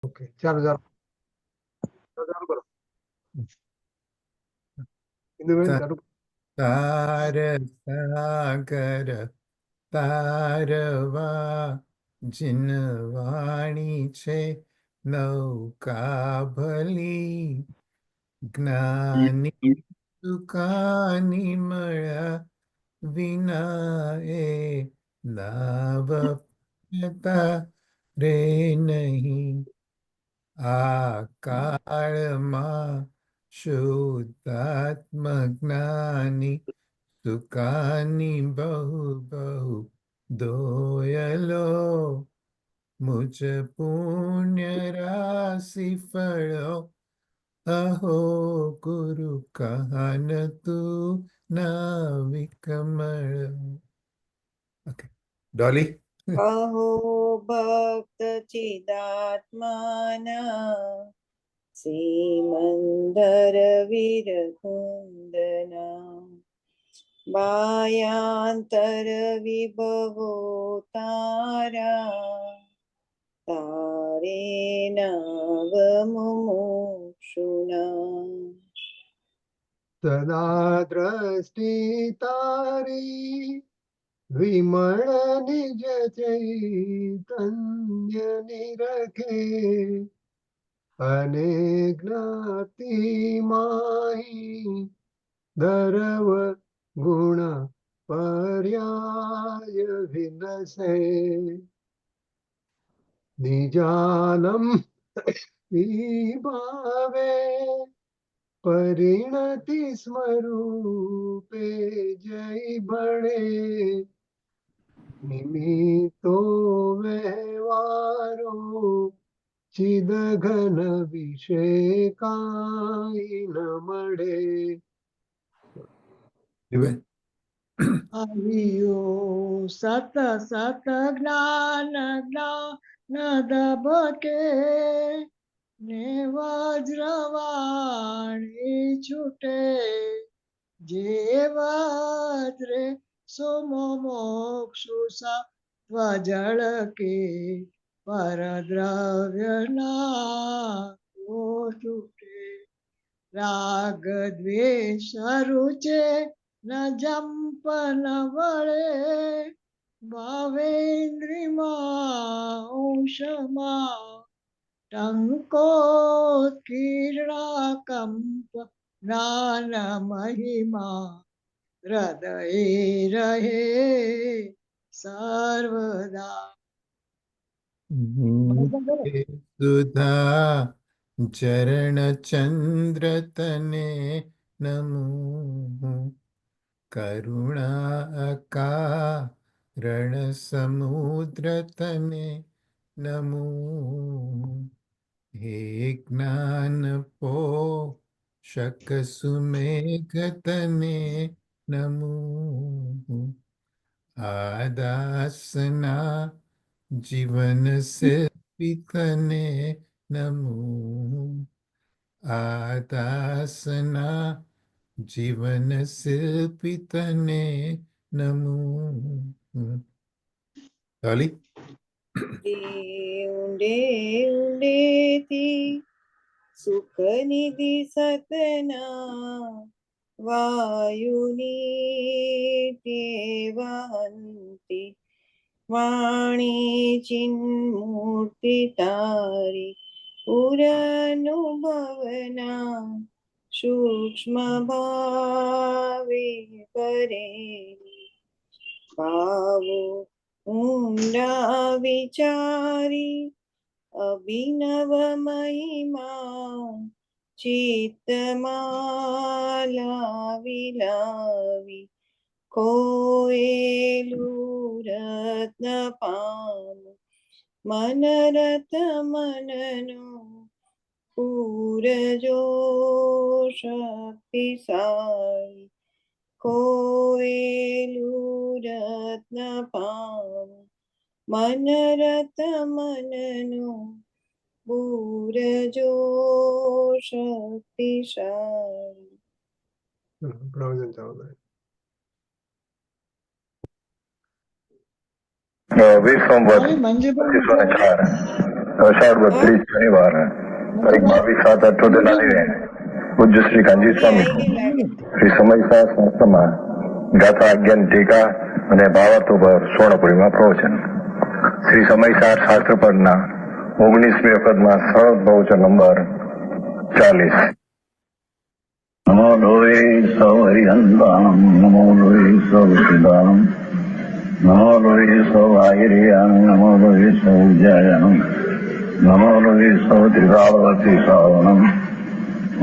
Okay, ચાલો ચાલો ચાલુ કરો. ઇન્દુબેન ચાલુ. તાર સાગર તારવા જીનવાણી છે નૌકા ભલી જ્ઞાની સુકાની મળ્યા વિના એ લાભ રે નહીં. આ કાળમાં શુદ્ધાત્મ જ્ઞાની સુકાની બહુ બહુ દોયલો મુજ પુણ્ય રાશિ ફળો અહો ગુરુ કહન તું ના વિકમળ. ઓકે, ડોલી. અહો ભક્ત ચિદાત્માના શ્રીમંદર વિરકુંદના બાયાંતર વિભવો તારા તારે નવ મુમુક્ષુના સદા દ્રષ્ટિ તારી વિમળ નિજ ચૈતન્ય નિરખે અને જ્ઞાતિ માહી દરવ ગુણ પર્યાય વિનસે નિજાનમ વિભાવે પરિણતિ સ્વરૂપે જય ભણે નિમિત્તો વ્યવહારો ચિદ ઘન વિશે કાંઈ ન મળે. આવ્યો સત સત જ્ઞાન જ્ઞાન દબકે ને વજ્રવાણી છૂટે જે વજ્રે સોમો મોક્ષુ સત્વજળ કે પરદ્રવ્ય ના છૂટે રાગ દ્વેષ રૂચે ન જંપ ન વળે ભાવેન્દ્રિમાં અંશમાં ટંકો કીર્ણા કંપ જ્ઞાન મહિમા હૃદય રહે સર્વદા. સુધા ચરણ ચંદ્ર તને નમો કરુણા કારણ સમુદ્ર તને નમો હે જ્ઞાન પોષક સુમેઘ તને નમો આદાસના જીવન શિલ્પી તને નમો આદાસના જીવન શિલ્પી તને નમો. ડોલી. ઊંડે ઊંડેથી સુખ નિધિ સતના વાયુની તે વહંતી વાણી ચિન્મૂર્તિ તારી પુરનુભવના સૂક્ષ્મ ભાવે કરેલી ભાવો ઊંડા વિચારી અભિનવ મહિમા ચિત્તમાં લાવી લાવી કોયેલું રત્ન પામ મન રત મનનો પૂરજો શક્તિશાળી કોયેલું રત્ન પામ મન રત મનનો પૂરજો શક્તિશાળી. પ્રવચન ચાલુ થાય. મંજુભાઈ અષાઢ 32 શનિવાર તારીખ 22/7/78 ના દિને પૂજ્ય શ્રી કાંજી સ્વામી શ્રી સમયસા સંસ્થામાં ગાથા અજ્ઞાન ટીકા અને ભાવાર્થો પર સ્વર્ણપુરીમાં પ્રવચન શ્રી સમયસાર શાસ્ત્રપદના 19મી વખતમાં સરળ પ્રવચન નંબર 40. નમો લોહે સૌ હરિહંતાણમ નમો લોહે સૌ સિદ્ધાણમ નમો લોહે સૌ આયર્યામ નમો લોહે સૌ જયાનમ નમો લોહે સૌ ત્રિકાળવતી શ્રાવણમ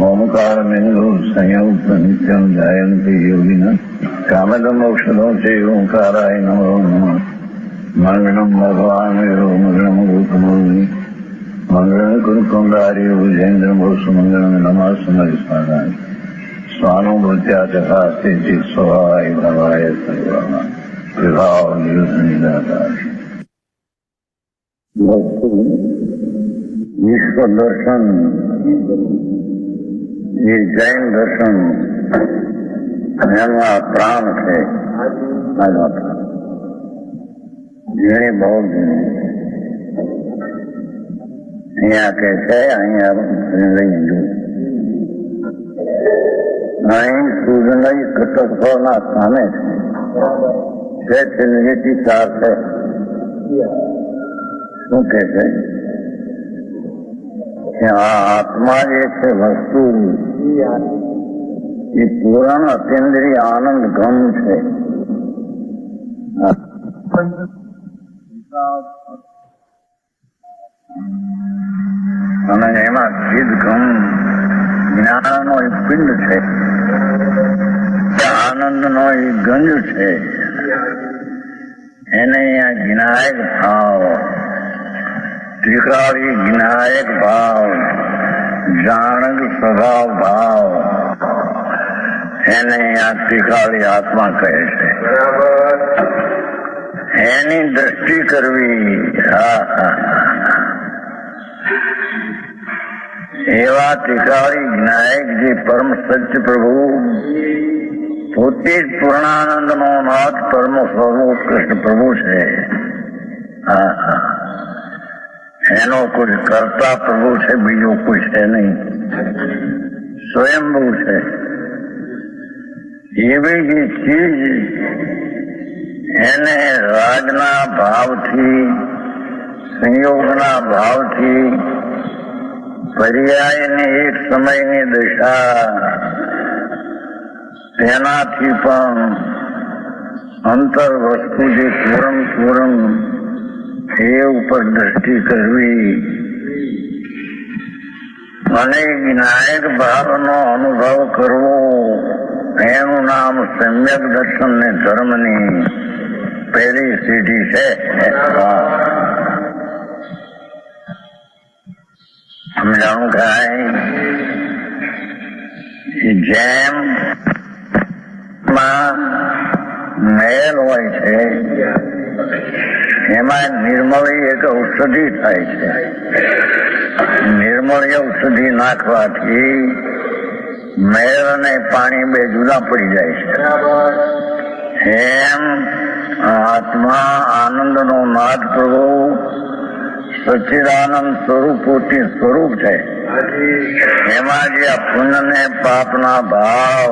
ઓમકાર મેઘો સંયુક્ત નિત્યમ જાયંતિ યોગિન કામદમ ઔષધો છે ઓંકારાય નમો નમઃ મંગળમ ભગવાન વિરો મંગળમ ગૌતમોની મંગળમ કુરુકુંડારી વિજેન્દ્ર બોસુ મંગળમ નમઃ સમરિસ્મરાય સ્વાનુભૂત્યા તથા સ્થિતિ સ્વભાય ભવાય સર્વમાં વિભાવ નિદાતા વિશ્વ દર્શન એ જૈન દર્શન એમાં પ્રાણ છે જેને બહુ અહીંયા કે છે અહીંયા અહીં સૂર્યની કટકના સામે છે નિયતિ ચાર છે શું કે છે કે આ આત્મા જે છે વસ્તુ એ પૂર્ણ અતિન્દ્રિય આનંદ ગમ છે અને એમાં ચિદ ગમ જ્ઞાનનો એક પિંડ છે, આનંદનો એક ગંજ છે, એને અહીંયા જ્ઞાયક ભાવ, ત્રિકાળી જ્ઞાયક ભાવ, જાણક સ્વભાવ ભાવ, એને અહીંયા ત્રિકાળી આત્મા કહે છે. એની દ્રષ્ટિ કરવી. એવા ત્રિકાળી જ્ઞાયક જે પરમ સત્ય પ્રભુ પોતે જ પૂર્ણાનંદ નો નાથ પરમ સ્વરૂપ કૃષ્ણ પ્રભુ છે. એનો કોઈ કરતા પ્રભુ છે, બીજો કોઈ છે નહીં, સ્વયંભૂ છે. એવી જે ચીજ એને રાગના ભાવથી, સંયોગના ભાવથી, પર્યાયની એક સમયની દશા, તેનાથી પણ અંતર વસ્તુ જે પૂરણ એ ઉપર દ્રષ્ટિ કરવી અને જ્ઞાયક ભાવનો અનુભવ કરવો, એનું નામ સમ્યક દર્શન ને ધર્મની પહેલી સીઢી છે. સમજાણું કાંઈ? જેમ મેલ હોય છે એમાં નિર્મળી એક ઔષધિ થાય છે. નિર્મળી ઔષધિ નાખવાથી મેલ અને પાણી બે જુદા પડી જાય છે. એમ આત્મા આનંદ નો નાદ પ્રભુ સચ્ચિદાનંદ સ્વરૂપ છે. એમાં જે આ પુણ્ય ને પાપના ભાવ,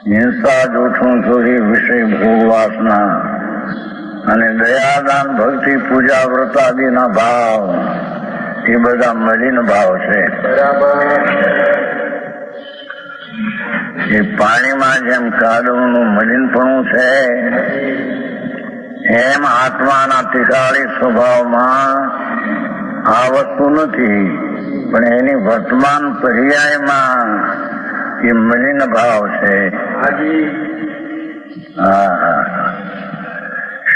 હિંસા, જૂઠું, ચોરી, વિષય, ભોગ, વાસના અને દયાદાન, ભક્તિ, પૂજા, વ્રત આદિના ભાવ, એ બધા મલિન ભાવ છે. એ પાણીમાં જેમ કાદવનું મલિનપણું છે, એમ આત્માના ત્રિકાળી સ્વભાવમાં આ વસ્તુ નથી, પણ એની વર્તમાન પર્યાયમાં એ મલિન ભાવ છે.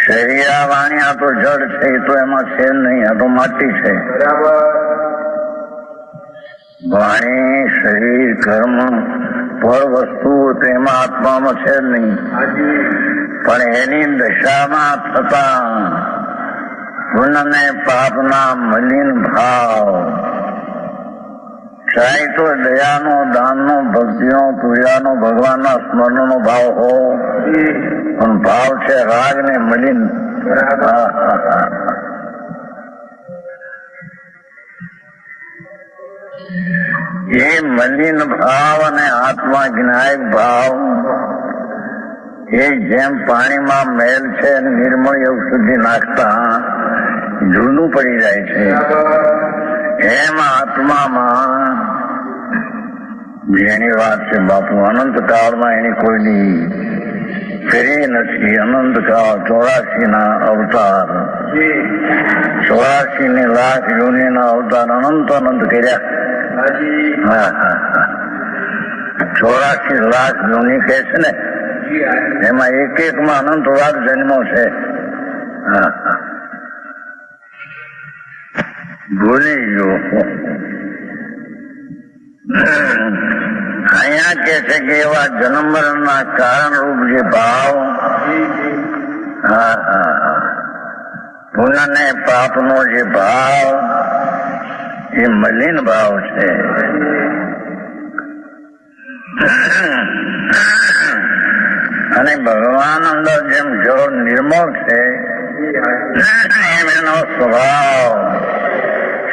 શરીર વાણી આ તો જડ છે, એ તો એમાં છે નહીં, આ તો માટી છે. વાણી, શરીર, કર્મ, ફળ વસ્તુ તેમાં આત્મામાં છે નહીં, પણ એની દશામાં થતા પુણ્ય ને પાપના મલિન ભાવ, ચાહે તો દયાનો, દાનનો, ભક્તિનો, પૂજાનો, ભગવાનના સ્મરણનો ભાવ હો, પણ ભાવ છે રાગ ને મલિન. એ મલિન ભાવ અને આત્મા જ્ઞાયક ભાવ એ જેમ પાણીમાં મેલ છે નિર્મળ એવું સુધી નાખતા જૂનું પડી જાય છે, એમ આત્મામાં જેની વાત છે બાપુ, અનંત કાળમાં એની કોઈની ફેરી નથી. અનંત કાળ 84 ના અવતાર, 84 લાખ યોની ના અવતાર અનંત અનંત કર્યા. 84 લાખ યોની કહે છે ને, એમાં એક એક માં અનંત વાર જન્મો છે. ભૂલી ગયો. અહીંયા કે છે કે એવા જન્મ મરણના કારણરૂપ જે ભાવ, પુણ્ય ને પાપનો જે ભાવ એ મલિન ભાવ છે. અને ભગવાન અંદર જેમ જો નિર્મળ છે એમ એનો સ્વભાવ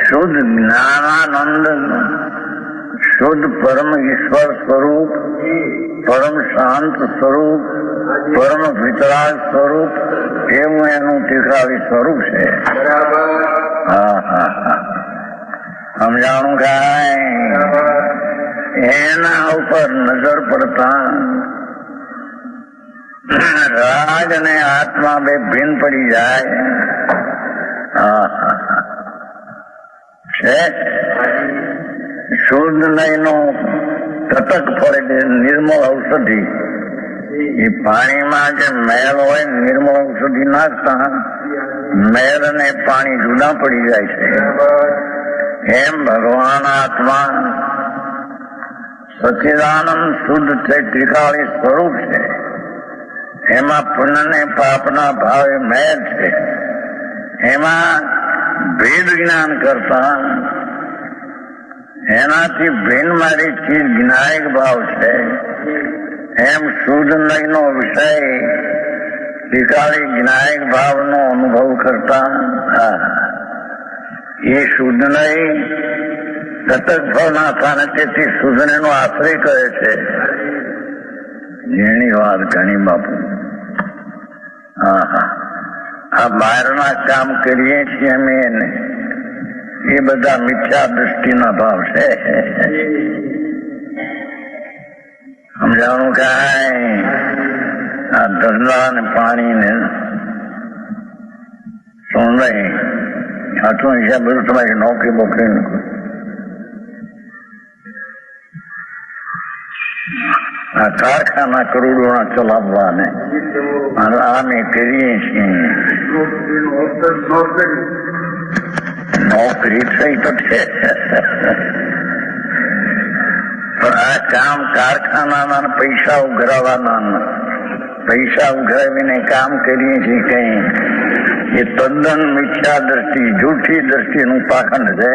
શુદ્ધ જ્ઞાનાનંદ, શુદ્ધ પરમ ઈશ્વર સ્વરૂપ, પરમ શાંત સ્વરૂપ, પરમ વિતરાગ સ્વરૂપ એવું એનું તીખાવી સ્વરૂપ છે. સમજાણું કાંઈ? એના ઉપર નજર પડતા રાગ અને આત્મા બે ભિન્ન પડી જાય છે. શુદ્ધ નયનો તટક ફળે નિર્મળ ઔષધિ, એ પાણીમાં જે મેલ હોય નિર્મળ ઔષધિ નાખતા મેલ અને પાણી જુદા પડી જાય છે. એમ ભગવાન આત્મા સચ્ચિદાનંદ શુદ્ધ છે, ત્રિકાળી સ્વરૂપ છે. એમાં પુણ્ય ને પાપના ભાવે મેલ છે. એમાં ભેદ જ્ઞાન કરતા એનાથી ભિન્ન મારી ચીજ જ્ઞાયક ભાવ છે. એમ શુદ્ધ નયનો વિષય ત્રિકાળી જ્ઞાયક ભાવનો અનુભવ કરતા એ શુદ્ધ નય તટક ભાવના સ્થાને તેથી શુદ્ધ નો આશ્રય કરે છે. જેની વાત ઘણી બાપુ. આ બહારના કામ કરીએ છીએ અમે એને, એ બધા મિથ્યા દૃષ્ટિના ભાવ છે. સમજાણું કાંઈ? આ ધંધા ને પાણી ને સોંધાઈ આટલું હિસાબ બધું તમારી નોકરી બોકરી આ કારખાના કરોડોના ચલાવવા ને આમે કરીએ છીએ. નોકરી થઈ તો છે પણ આ કામ કારખાના પૈસા ઉઘરાવાના, પૈસા ઉઘરાવીને કામ કરીએ છીએ કઈ એ તદ્દન મિથ્યા દ્રષ્ટિ, જૂઠી દ્રષ્ટિનું પાખંડ છે.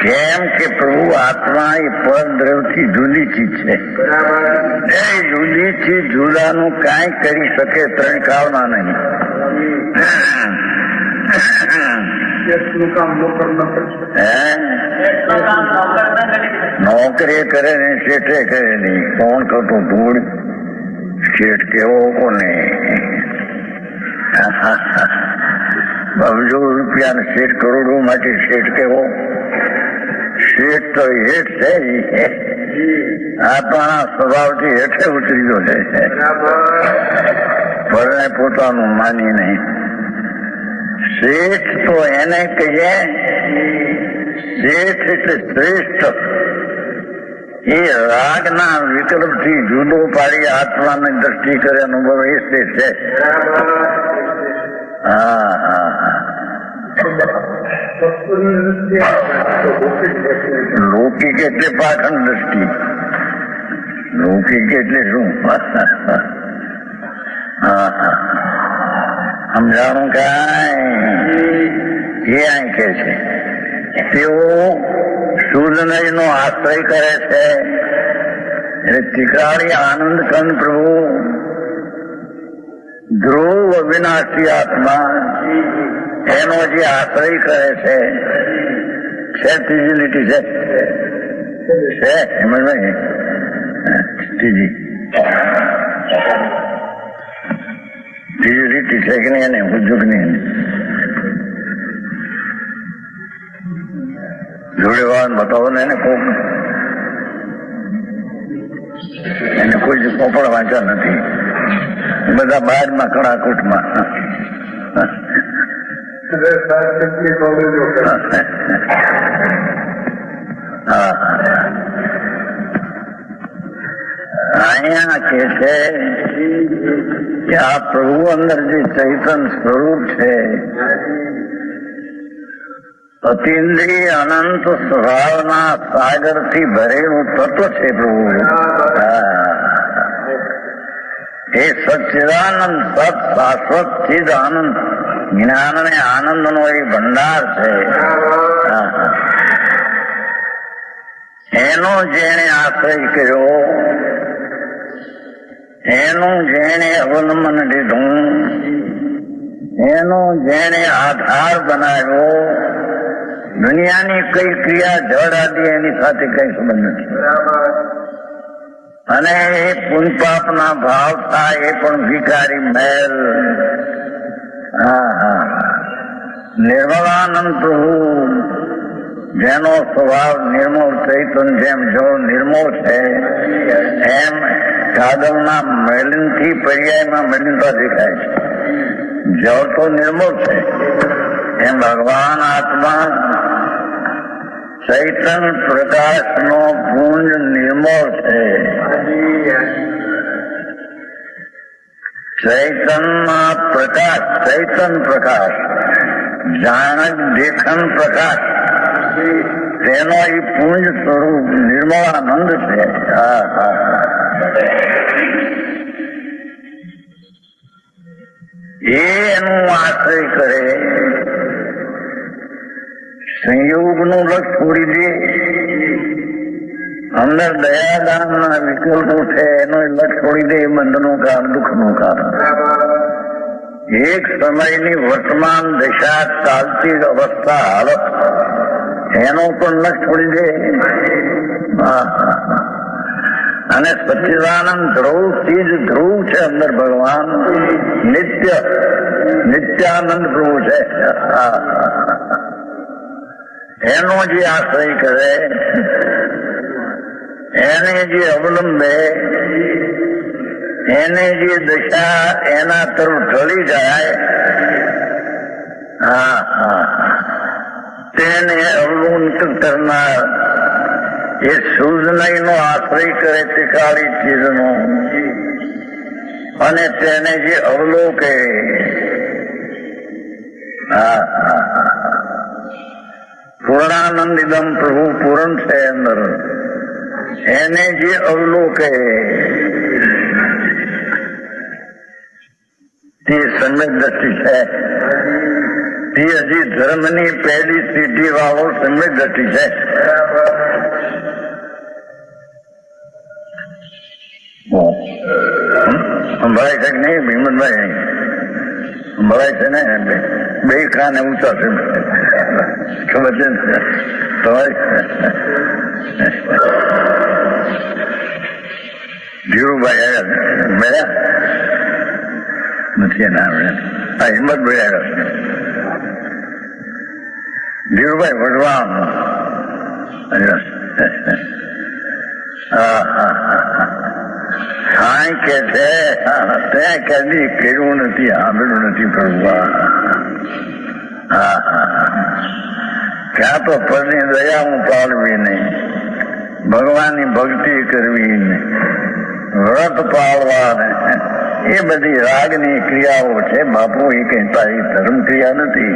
કેમ કે પ્રભુ આત્મા એ પરદ્રવથી જુદી ચીજ છે. એ જુદી ચીજ જુદાનું કાંઈ કરી શકે ત્રણ કાવના નહીં. નોકરી કરે ને શેઠે કરે નહીં. કોણ થતું ધૂળ શેઠ કેવો કોને? અબજો રૂપિયા શેઠ, કરોડો માટે શેઠ કેવો? શેઠ તો હેઠ છે. આત્માના સ્વભાવથી હેઠે ઉતરી ગયો છે, પરણે પોતાનું માની નહીં. શેઠ તો એને કહીએ, શેઠ એટલે શ્રેષ્ઠ. એ રાગના વિકલ્પથી જુદો પાડી આત્માની દ્રષ્ટિ કરે અનુભવ એ શ્રેષ્ઠ છે. લૌકિક એટલે પાખંડ દ્રષ્ટિ. લૌકિક એટલે શું? સમજાણું કાંઈ? એ અહીં કે છે તેઓ શુદ્ધ નયનો આશ્રય કરે છે. એટલે ત્રિકાળી આનંદ કંદ પ્રભુ ધ્રુવ અવિનાશી આત્મા એનો જે આશ્રય કરે છે ત્રીજી લીટી છે હેમંતભાઈ ત્રીજી લીટી છે કે નહીં એને ઉદ્યોગ નહીં જોડે વાળાને બતાવો ને એને કોક એને કોઈ પોપડ વાંચા નથી બધા બહારમાં કડાકૂટમાં અહીંયા કે છે કે આ પ્રભુ અંદર જે ચૈતન સ્વરૂપ છે અતિન્દ્રિય અનંત સ્વભાવના સાગર થી ભરેલું તત્વ છે પ્રભુ. એ સચ્ચિદાનંદ સત શાશ્વત ચિદ આનંદ જ્ઞાન અને આનંદ નો એ ભંડાર છે. એનો જેણે આશ્રય કર્યો, એનું જેણે અવલંબન લીધું, એનો જેણે આધાર બનાવ્યો, દુનિયાની કઈ ક્રિયા જડ આદિ એની સાથે કઈ સંબંધ નથી. અને એ પુણ્યપાપ ના ભાવ થાય એ પણ ભિખારી મેલ. નિર્મળાનંદ પ્રભુ જેનો સ્વભાવ નિર્મળ ચૈતન જેમ જો નિર્મળ છે એમ કાદવના મલિન થી પર્યાયમાં મલિનતા દેખાય છે. જળ તો નિર્મળ છે એમ ભગવાન આત્મા ચૈતન પ્રકાશ નો પુંજ નિર્મળ છે. ચૈતન પ્રકાશ જાણક દેખન પ્રકાશ તેનો એ પુંજ સ્વરૂપ નિર્મળાનંદ છે. એનું આશ્રય કરે, સંયોગ નું લક્ષ છોડી દે, અંદર દયાદાન ના વિકલ્પો છે એનો લક્ષ છોડી દે, બંધ નું કારણ દુઃખ નું કારણ. એક સમયની વર્તમાન દશા ચાલતી અવસ્થા હાલત એનો પણ લક્ષ છોડી દે. અને સચ્ચિદાનંદ ધ્રુવ ચીજ ધ્રુવ છે અંદર ભગવાન નિત્યાનંદ પ્રભુ છે. એનો જે આશ્રય કરે, એને જે અવલંબે, એને જે દશા એના તરફ ઢળી જાય, તેને અવલોકન કરનાર એ સૂઝનય નો આશ્રય કરે તે કાળી ચીજ નો, અને તેને જે અવલોકે પૂર્ણાનંદિદમ પ્રભુ પૂર્ણ છે અંદર, એને જે અવલોકે તે સમ્યક દ્રષ્ટિ છે. તે હજી ધર્મની પહેલી સીધી વાળો સમ્યક દ્રષ્ટિ છે. સંભળાય છે કે નહીં ભીમતભાઈ? સંભળાય છે ને? બે કાને ઊંચા છે ખબર છે ધીરુભાઈ આવ્યા મળ્યા નથી એના આવ્યા. હિંમતભાઈ આવ્યા, ધીરુભાઈ વઢવાણ. સાંઈ કે છે તે કદી કર્યું નથી, સાંભળ્યું નથી પ્રભુ. ક્યાં તો પરની દયા હું પાડવી નહીં, ભગવાનની ભક્તિ કરવી નહીં, વ્રત પાળવા ને એ બધી રાગની ક્રિયાઓ છે બાપુ. એ કઈ તારી ધર્મ ક્રિયા નથી.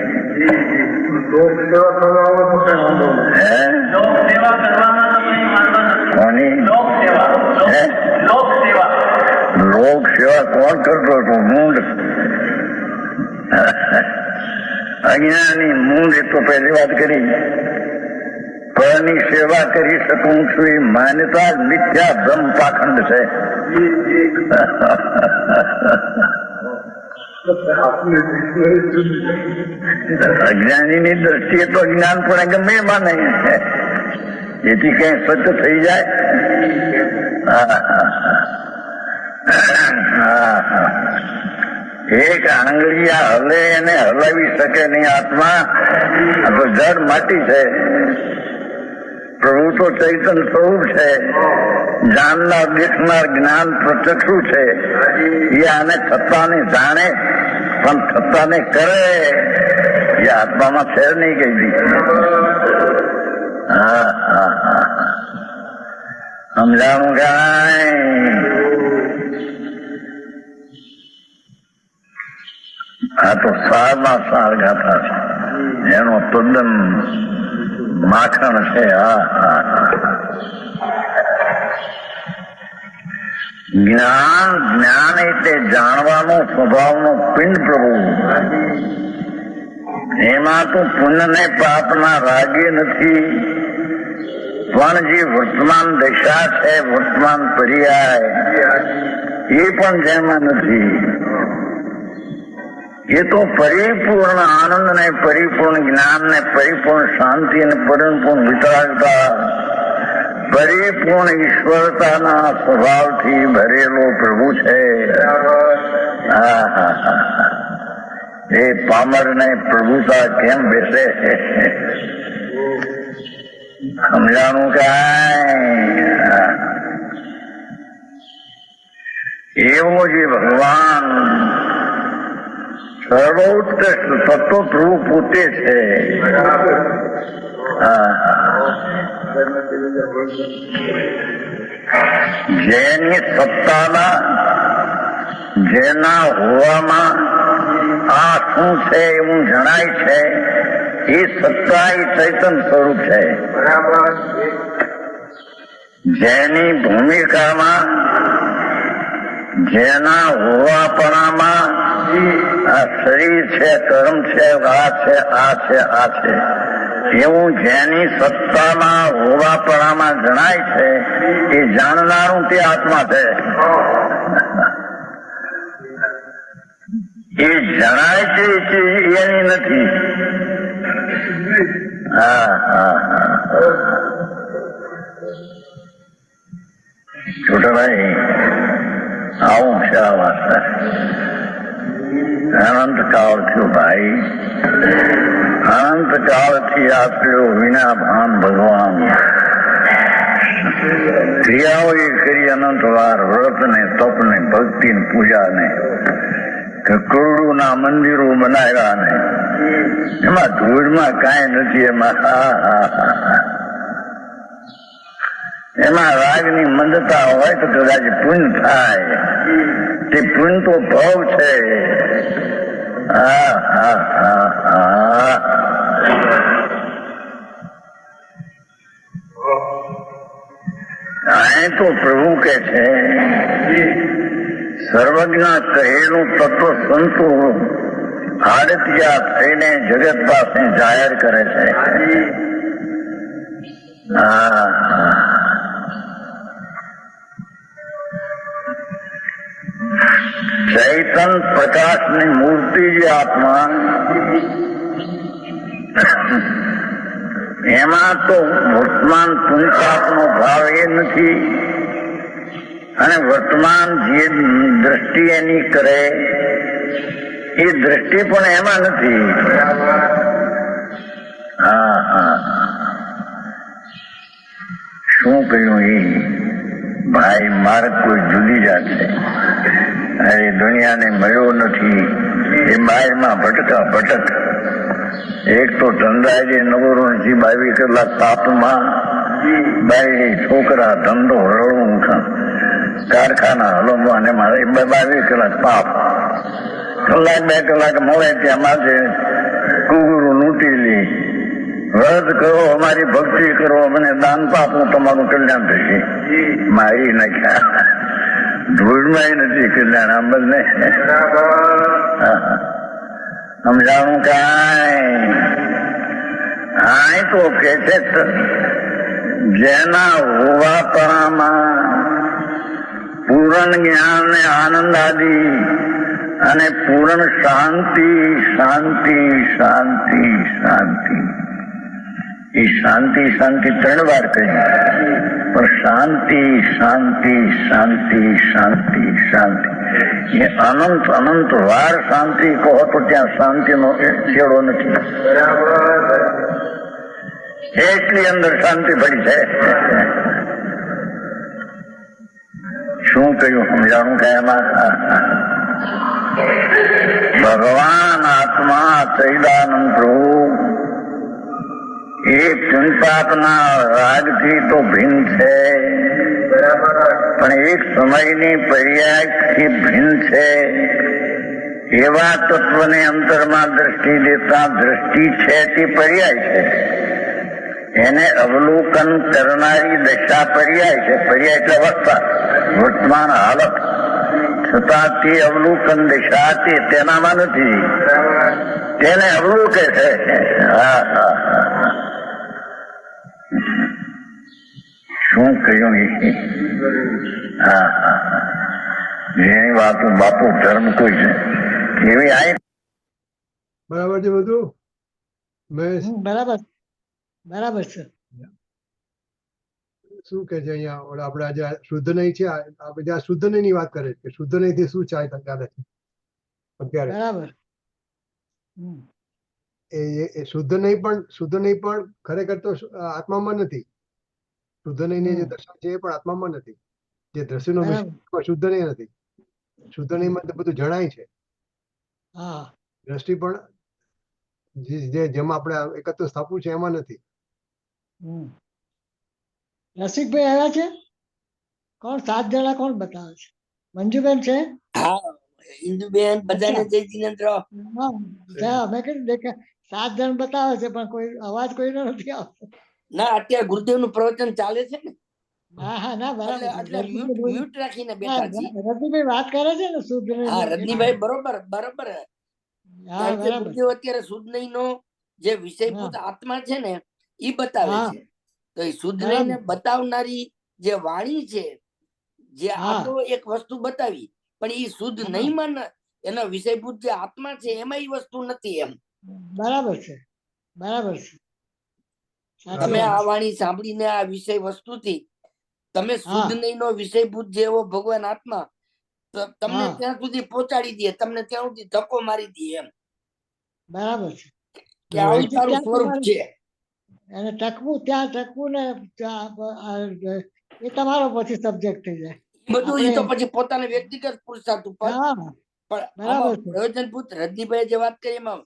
કોની લોક સેવા કોણ કરતો હતો? મૂંડ અજ્ઞાની મૂંડ. એ તો પહેલી વાત કરી, પરની સેવા કરી શકું છું એ માન્યતા મિથ્યા બ્રહ્મ પાખંડ છે. અજ્ઞાનીની દ્રષ્ટિએ તો જ્ઞાન પણ ગમે માને, એથી કઈ સ્વચ્છ થઈ જાય? એક આંગળીયા હલે એને હલાવી શકે નહીં આત્મા. આ તો જડ માટી છે. પ્રભુ તો ચૈતન સ્વરૂપ છે, જાણનાર દેખનાર જ્ઞાન પ્રચક્ષુ છે. એ આને થતાને જાણે પણ થતાને કરે એ આત્મામાં છે નહીં કઈ દી. સમજાણું કાંઈ? આ તો સારમાં સાર ગાથા છે, એનો તદ્દન માખણ છે. જ્ઞાન એટલે જાણવાનો સ્વભાવનો પિંડ પ્રભુ. એમાં તો પુણ્ય ને પાપના રાગે નથી, પણ જે વર્તમાન દશા છે, વર્તમાન પર્યાય, એ પણ જેમાં નથી. એ તો પરિપૂર્ણ આનંદ ને પરિપૂર્ણ જ્ઞાન ને પરિપૂર્ણ શાંતિ ને પરિપૂર્ણ વિતરાગતા, પરિપૂર્ણ ઈશ્વરતાના સ્વભાવથી ભરેલો પ્રભુ છે. એ પામર ને પ્રભુતા કેમ બેસે? સમજાણું કાંઈ? એવો જે ભગવાન સર્વોત્કૃષ્ટ તત્વ પ્રભુ પોતે છે. જેની સત્તાના, જેના હોવામાં આ શું છે એવું જણાય છે, એ સત્તા એ ચૈતન સ્વરૂપ છે. જેની ભૂમિકામાં, જેના હોવાપણામાં આ શરીર છે, કર્મ છે, આ છે, આ છે, આ છે, એવું જેની સત્તામાં હોવાપણામાં જણાય છે, એ જાણનારું તે આત્મા છે. એ જણાય છે એની નથી. છોટાભાઈ, આવું છે આ વાર્તા. અનંત કાળ થયો ભાઈ, અનંત કાળથી આપ્યો વિના ભાન ભગવાન. ક્રિયાઓ એ કરી અનંત વાર, વ્રત ને તપ ને ભક્તિ ને પૂજા ને, કરોડોના મંદિરો બનાવ્યા ને, એમાં ધૂળમાં કાંઈ નથી. એમાં રાગની મંદતા હોય તો કદાચ પુણ્ય થાય. તે પુણ્ય તો ભાવ છે. અહીં તો પ્રભુ કે છે, સર્વજ્ઞ કહેલું તત્વ સંતો આડતિયા થઈને જગત પાસે જાહેર કરે છે. ચૈતન પ્રકાશની મૂર્તિ જે આત્મા, એમાં તો વર્તમાન પુણ્યપાપનો ભાવ એ નથી, અને વર્તમાન જે દ્રષ્ટિ એની કરે એ દ્રષ્ટિ પણ એમાં નથી. શું કહ્યું એ ભાઈ? માર્ગ કોઈ જુદી જાત છે. અરે દુનિયાને મળ્યો નથી, એ બાયમાં ભટકા ભટક. એક તો ધંધાજી નવરો નથી, 22 કલાક તાપમાં, બાઈ છોકરા ધંધો રળવું, કારખાના હલમવા, મારે 22 કલાક તાપ. કલાક 2 કલાક મળે ત્યાં માથે કુગુરું લૂંટી લે. વ્રત કરો, અમારી ભક્તિ કરો, મને દાન પાપનું તમારું કલ્યાણ થશે. મારી નાખ્યા, ધૂળમાં નથી કલ્યાણ. આમ બને સમજાણું કાંઈ? આ તો કે છે જેના હોવાપણામાં પૂરણ જ્ઞાન ને આનંદ આદિ અને પૂર્ણ શાંતિ શાંતિ શાંતિ શાંતિ. એ શાંતિ શાંતિ 3 વાર કહી, પણ શાંતિ શાંતિ શાંતિ શાંતિ શાંતિ એ અનંત અનંત વાર શાંતિ કહો તો ત્યાં શાંતિનો એક છેડો નથી. એટલી અંદર શાંતિ ભરી છે. શું કહ્યું સમજાણું કે એમાં? ભગવાન આત્મા સૈદાનંદ પ્રભુ એ ચિંતાના રાગથી તો ભિન્ન છે, પણ એક સમયની પર્યાયથી ભિન્ન છે. એવા તત્વને અંતરમાં દ્રષ્ટિ દેતા દ્રષ્ટિ છે તે પર્યાય છે. એને અવલોકન કરનારી દશા પર્યાય છે. પર્યાય એટલે અવસ્થા, વર્તમાન હાલત. છતાં તે અવલોકન દશા તે તેનામાં નથી, તેને અવલોકે છે. શું કહ્યું? જેની વાતો બાપુ ધર્મ કોઈ છે એવી આ બરાબર છે બધું મહેશ? બરાબર બરાબર છે. શું કે છે અહીંયા ઓલા આપણે આજે આ શુદ્ધ નહીં છે, આ બધા શુદ્ધ નહીં ની વાત કરે છે કે શુદ્ધ નહીં થી શું ચાલે છે અત્યારે. બરાબર. હમ. એ શુદ્ધ નહીં પણ ખરેખર તો આત્મામાં નથી. શુદ્ધ નહીં ની જે દર્શન છે એ પણ આત્મામાં નથી. જે દ્રશ્યનો વિષય શુદ્ધ નહીં નથી. શુદ્ધ નહીં માં બધું જણાય છે. હા. દ્રષ્ટિ પણ જેમાં આપણે એકત્ર સ્થાપવું છે એમાં નથી. રસિકભાઈ આવ્યા છે? કોણ 7 જણા કોણ બતાવે છે? મંજુબેન છે? હા, ઇન્દુબેન, બધાને જય જિનેન્દ્ર. મેં કીધું દેખા 7 જણ બતાવે છે પણ કોઈ અવાજ કોઈનો નથી આવતો. ના, અત્યારે ગુરુદેવ નું પ્રવચન ચાલે છે ને. હા હા, ના બરાબર. એટલે મ્યુટ રાખીને બેઠા છીએ. રજનીભાઈ વાત કરે છે ને શુદ્ધ નહીં. હા, રજનીભાઈ બરોબર બરોબર. હા બરાબર. ગુરુદેવ અત્યારે શુદ્ધ નહીં નો જે વિષયભૂત આત્મા છે ને ઈ બતાવે છે. તો એ શુદ્ધ નહીં ને બતાવનારી જે વાણી છે, જે આ તો એક વસ્તુ બતાવી, પણ એ શુદ્ધ નહીં માં એનો વિષયભૂત જે આત્મા છે એમાં એ વસ્તુ નથી. એમ બરાબર છે. બરાબર છે. તમે આ વાણી સાંભળીને આ વિષય વસ્તુથી તમે શુદ્ધ નહીં નો વિષયભૂત જેવો ભગવાન આત્મા તમને ત્યાં સુધી પહોંચાડી દે, તમને ત્યાં સુધી ધક્કો મારી દે. એમ બરાબર છે કે આવું તારું સ્વરૂપ છે. અને ટકવું ત્યાં ટકવું ને એ તમારો પછી સબ્જેક્ટ થઈ જાય બધું. એ તો પછી પોતાના વ્યક્તિગત પુરુષાર્થ ઉપર. પણ પ્રયોજનભૂત રજનીભાઈ જે વાત કરી એમાં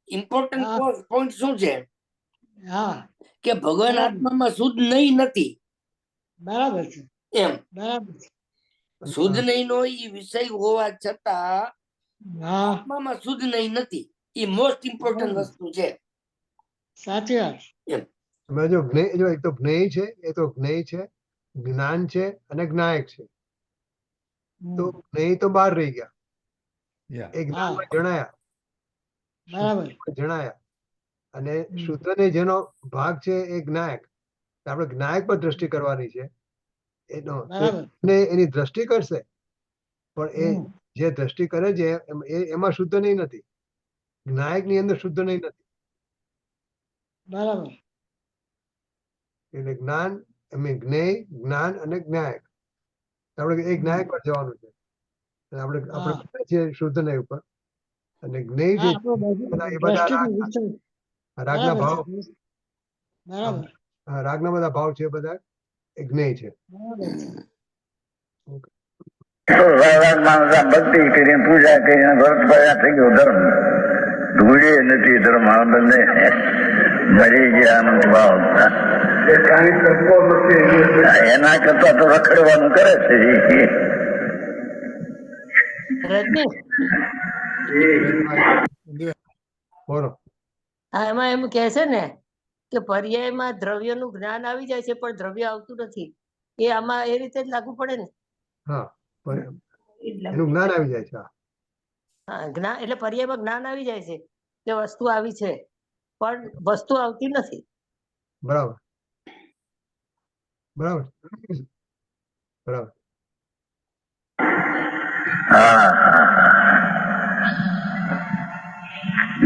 ઇમ્પોર્ટન્ટ પોઈન્ટ શું છે કે ભગવાન આત્મામાં શુદ્ધ નહીં નથી. બરાબર છે. એમ બરાબર છે. શુદ્ધ નહીં નો એ વિષય હોવા છતાં આત્મામાં શુદ્ધ નહીં નથી. એ મોસ્ટ ઇમ્પોર્ટન્ટ વસ્તુ છે. સાચી વાત. જો એક તો જ્ઞેય છે, એ તો જ્ઞેય છે, જ્ઞાન છે અને જ્ઞાયક છે. તો જ્ઞેય તો બહાર રહી ગયા, એ જ્ઞાનમાં જણાયા. અને શુદ્ધ ને જેનો ભાગ છે એ જ્ઞાયક. આપણે જ્ઞાયક પર દ્રષ્ટિ કરવાની છે. એની દ્રષ્ટિ કરશે, પણ એ જે દ્રષ્ટિ કરે છે એમાં શુદ્ધ નહીં નથી. જ્ઞાયક ની અંદર શુદ્ધ નહીં નથી. બરાબર. એટલે જ્ઞાન, જ્ઞેય, જ્ઞાન અને જ્ઞાયક. આપણે એ જ્ઞાયક પર જવાનું છે. આપણે છીએ શુદ્ધ નહીં ઉપર. અને જ્ઞેય જે એ બધા રાગના ભાવ, રાગના બધા ભાવ છે, બધા એ જ્ઞેય છે. ભક્તિ કરીને પૂજા કરીને વ્રત કર્યા થઈ ગયો ધર્મ. ધૂળે નથી ધર્મ. આ બંને મરી ગયા આનંદ ભાવ. એના કરતા તો રખડવાનું કરે છે. એમાં એમ કે છે ને કે પર્યાયમાં દ્રવ્યનું જ્ઞાન આવી જાય છે પણ દ્રવ્ય આવતું નથી. એ આમાં એ રીતે જ લાગુ પડે ને. હા, એનું જ્ઞાન આવી જાય છે. હા, જ્ઞાન એટલે પર્યાયમાં જ્ઞાન આવી જાય છે કે વસ્તુ આવી છે પણ વસ્તુ આવતી નથી. બરાબર બરાબર બરાબર.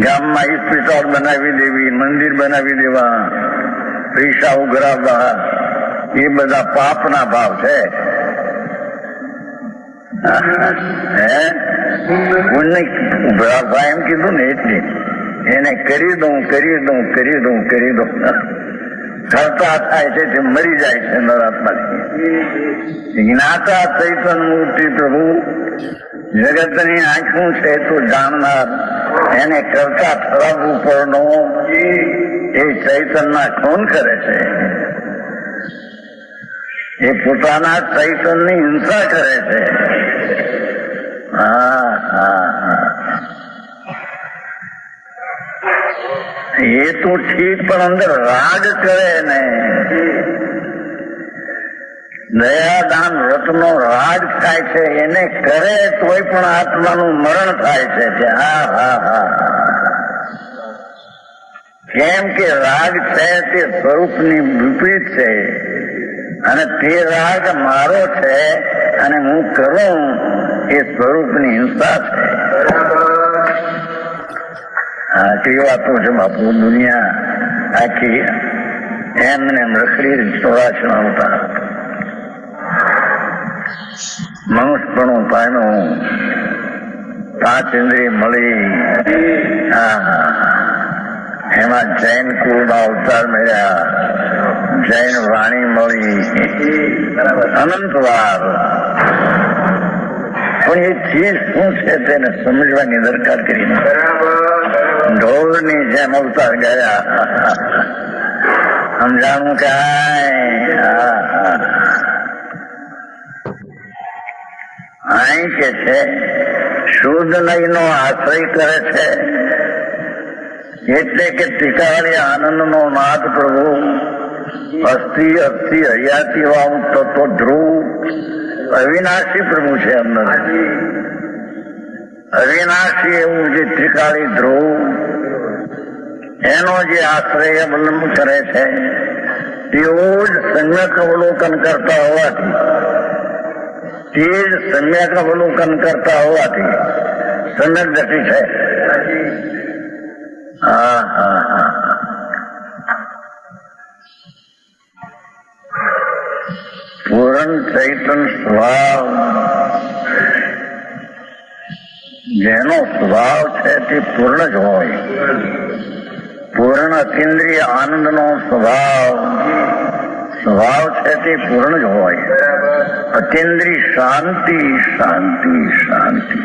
ગામમાં ઇસ્પિતાળ બનાવી દેવી, મંદિર બનાવી દેવા, પૈસા ઉઘરાવવા, એ બધા પાપના ભાવ છે. ઉઘરાવવા એમ કીધું ને એટલે એને કરી દઉં કરતા થાય છે તે મરી જાય છે નરાત્માથી. જ્ઞાતા ચૈતન મૂર્તિ પ્રભુ જગતની આંખું છે તો જાણનાર, એને કરતા ઠરાવવું પડનો એ ચૈતનના ખૂન કરે છે. એ પોતાના ચૈતનની હિંસા કરે છે. એ તો ઠીક, પણ અંદર રાગ કરે ને, દયાદાન વ્રતનો રાગ થાય છે, એને કરે તોય પણ આત્માનું મરણ થાય છે. કેમ કે રાગ છે તે સ્વરૂપની વિપરીત છે, અને તે રાગ મારો છે અને હું કરું એ સ્વરૂપની હિંસા છે. આખી વાતો છે બાપુ. દુનિયા આખી એમને રખડી 84 આવતા મનુષ્યપણું પામ્યું, 5 ઇન્દ્રિય મળી, એમાં જૈન કુળમાં અવતાર મળ્યા, જૈન વાણી મળી, અનંત વાર. પણ એ ચીજ શું છે તેને સમજવાની દરકાર કરી. ઢોરની જેમ અવતાર ગયા, સમજાણું કાંઈ. અહીં કે છે શુદ્ધ નયનો આશ્રય કરે છે, એટલે કે ટીકાવાળી આનંદનો નાદ પ્રભુ અસ્થિ અસ્થિ હયાતી વામ તત્વ ધ્રુવ અવિનાશી પ્રભુ છે. અંદર અવિનાશી એવું જે ત્રિકાળી ધ્રુવ, એનો જે આશ્રય અવલંબ કરે છે, તેવો જ સમ્યક અવલોકન કરતા હોવાથી, તે જ સમ્યક અવલોકન કરતા હોવાથી સમ્યક ગતિ છે. પૂર્ણ ચૈતન સ્વભાવ, જેનો સ્વભાવ છે તે પૂર્ણ જ હોય. પૂર્ણ અતિન્દ્રિય આનંદનો સ્વભાવ છે તે પૂર્ણ જ હોય. અતિન્દ્રિય શાંતિ શાંતિ શાંતિ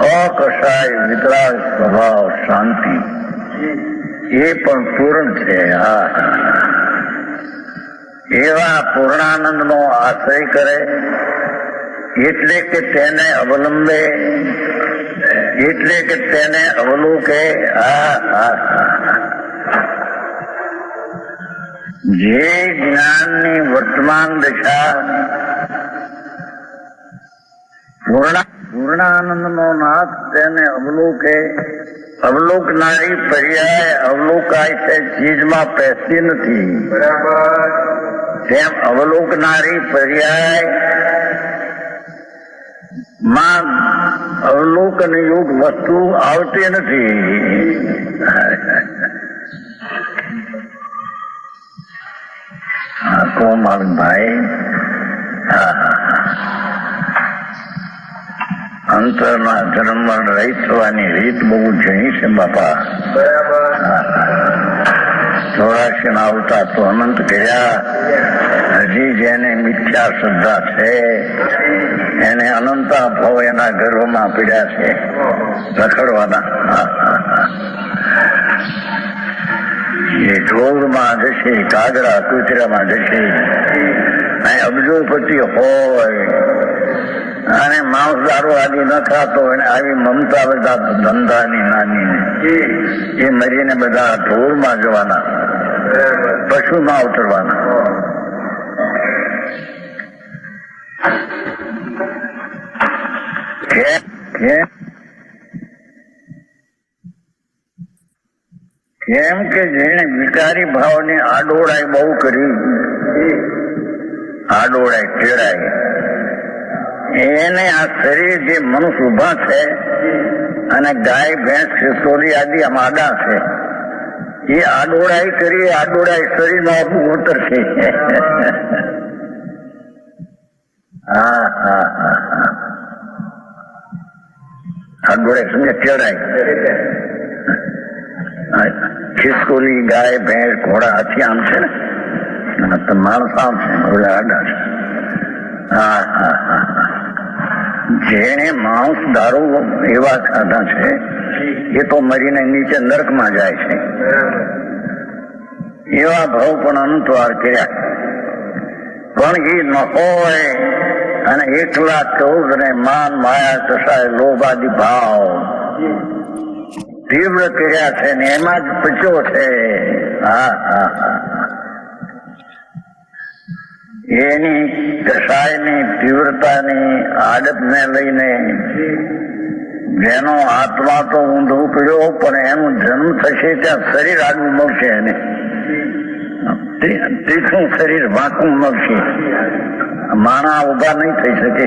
અકશાય વિતરાગ સ્વભાવ શાંતિ, એ પણ પૂર્ણ છે. એવા પૂર્ણાનંદનો આશ્રય કરે, એટલે કે તેને અવલંબે, એટલે કે તેને અવલોકે. જે જ્ઞાનની વર્તમાન દશા પૂર્ણાનંદનો નાથ તેને અવલોકે. અવલોકનારી પર્યાય અવલોકાય છે, ચીજમાં પેસતી નથી. તેમ અવલોકનારી પર્યાય માં અવલોકન યુગ વસ્તુ આવતી નથી. કોમલ ભાઈ, અંતરના ધર્મમાં રહિત થવાની રીત બહુ જણી છે બાપા. 84 આવતા તો અનંત કર્યા. હજી જેને મિથ્યા શ્રદ્ધા છે એને અનંતા ભાવ એના ગર્ભમાં પીડ્યા છે, રખડવાના. એ ઢોરમાં જશે, કાગડા કૂતરામાં જશે, અબજોપતિ હોય અને માંસદારો આદિ ન ખાતો હોય, આવી મમતા બધા ધંધાની નાની, એ મરીને બધા ઢોરમાં જવાના, પશુમાં ઉતરવાના. કેમ કે જેને વિકારી ભાવની આડોળાઈ બહુ કરી, આડોળાઈ ટેડાઈ, એને આ શરીર જે મનુષ્ય ઉભા છે અને ગાય ભેંસ ખિસકોલી આદિ આમાં આડા છે, એ આડોડાઈ કરી આડોડાઈ શરીરમાં આપણું ઉતરશે. હા હા હા હા, આડોડાઈ સમજે ચડાય. ખિસકોલી ગાય ભેંસ ઘોડા હાથી આમ છે ને, માણસ આમ છે, ઓલા આડા છે. હા હા હા, જેને માંસ દારૂ એવા ખાધા છે એ તો મરીને નીચે નરકમાં જાય છે. એવા ભાવ પણ અનંતવાર કર્યા, પણ એ ન હોય અને 1,14 ને માન માયા કસાય લોભ આદિ ભાવ તીવ્ર કર્યા છે ને એમાં જ પચ્યો છે. હા હા હા, એની કસાયની તીવ્રતાની આદતને લઈને જેનો આત્મા તો ઊંધો પડ્યો, પણ એનો જન્મ થશે ત્યાં શરીર આગળ મળશે, એને તીખું શરીર વાંકું મળશે, માણા ઉભા નહીં થઈ શકે.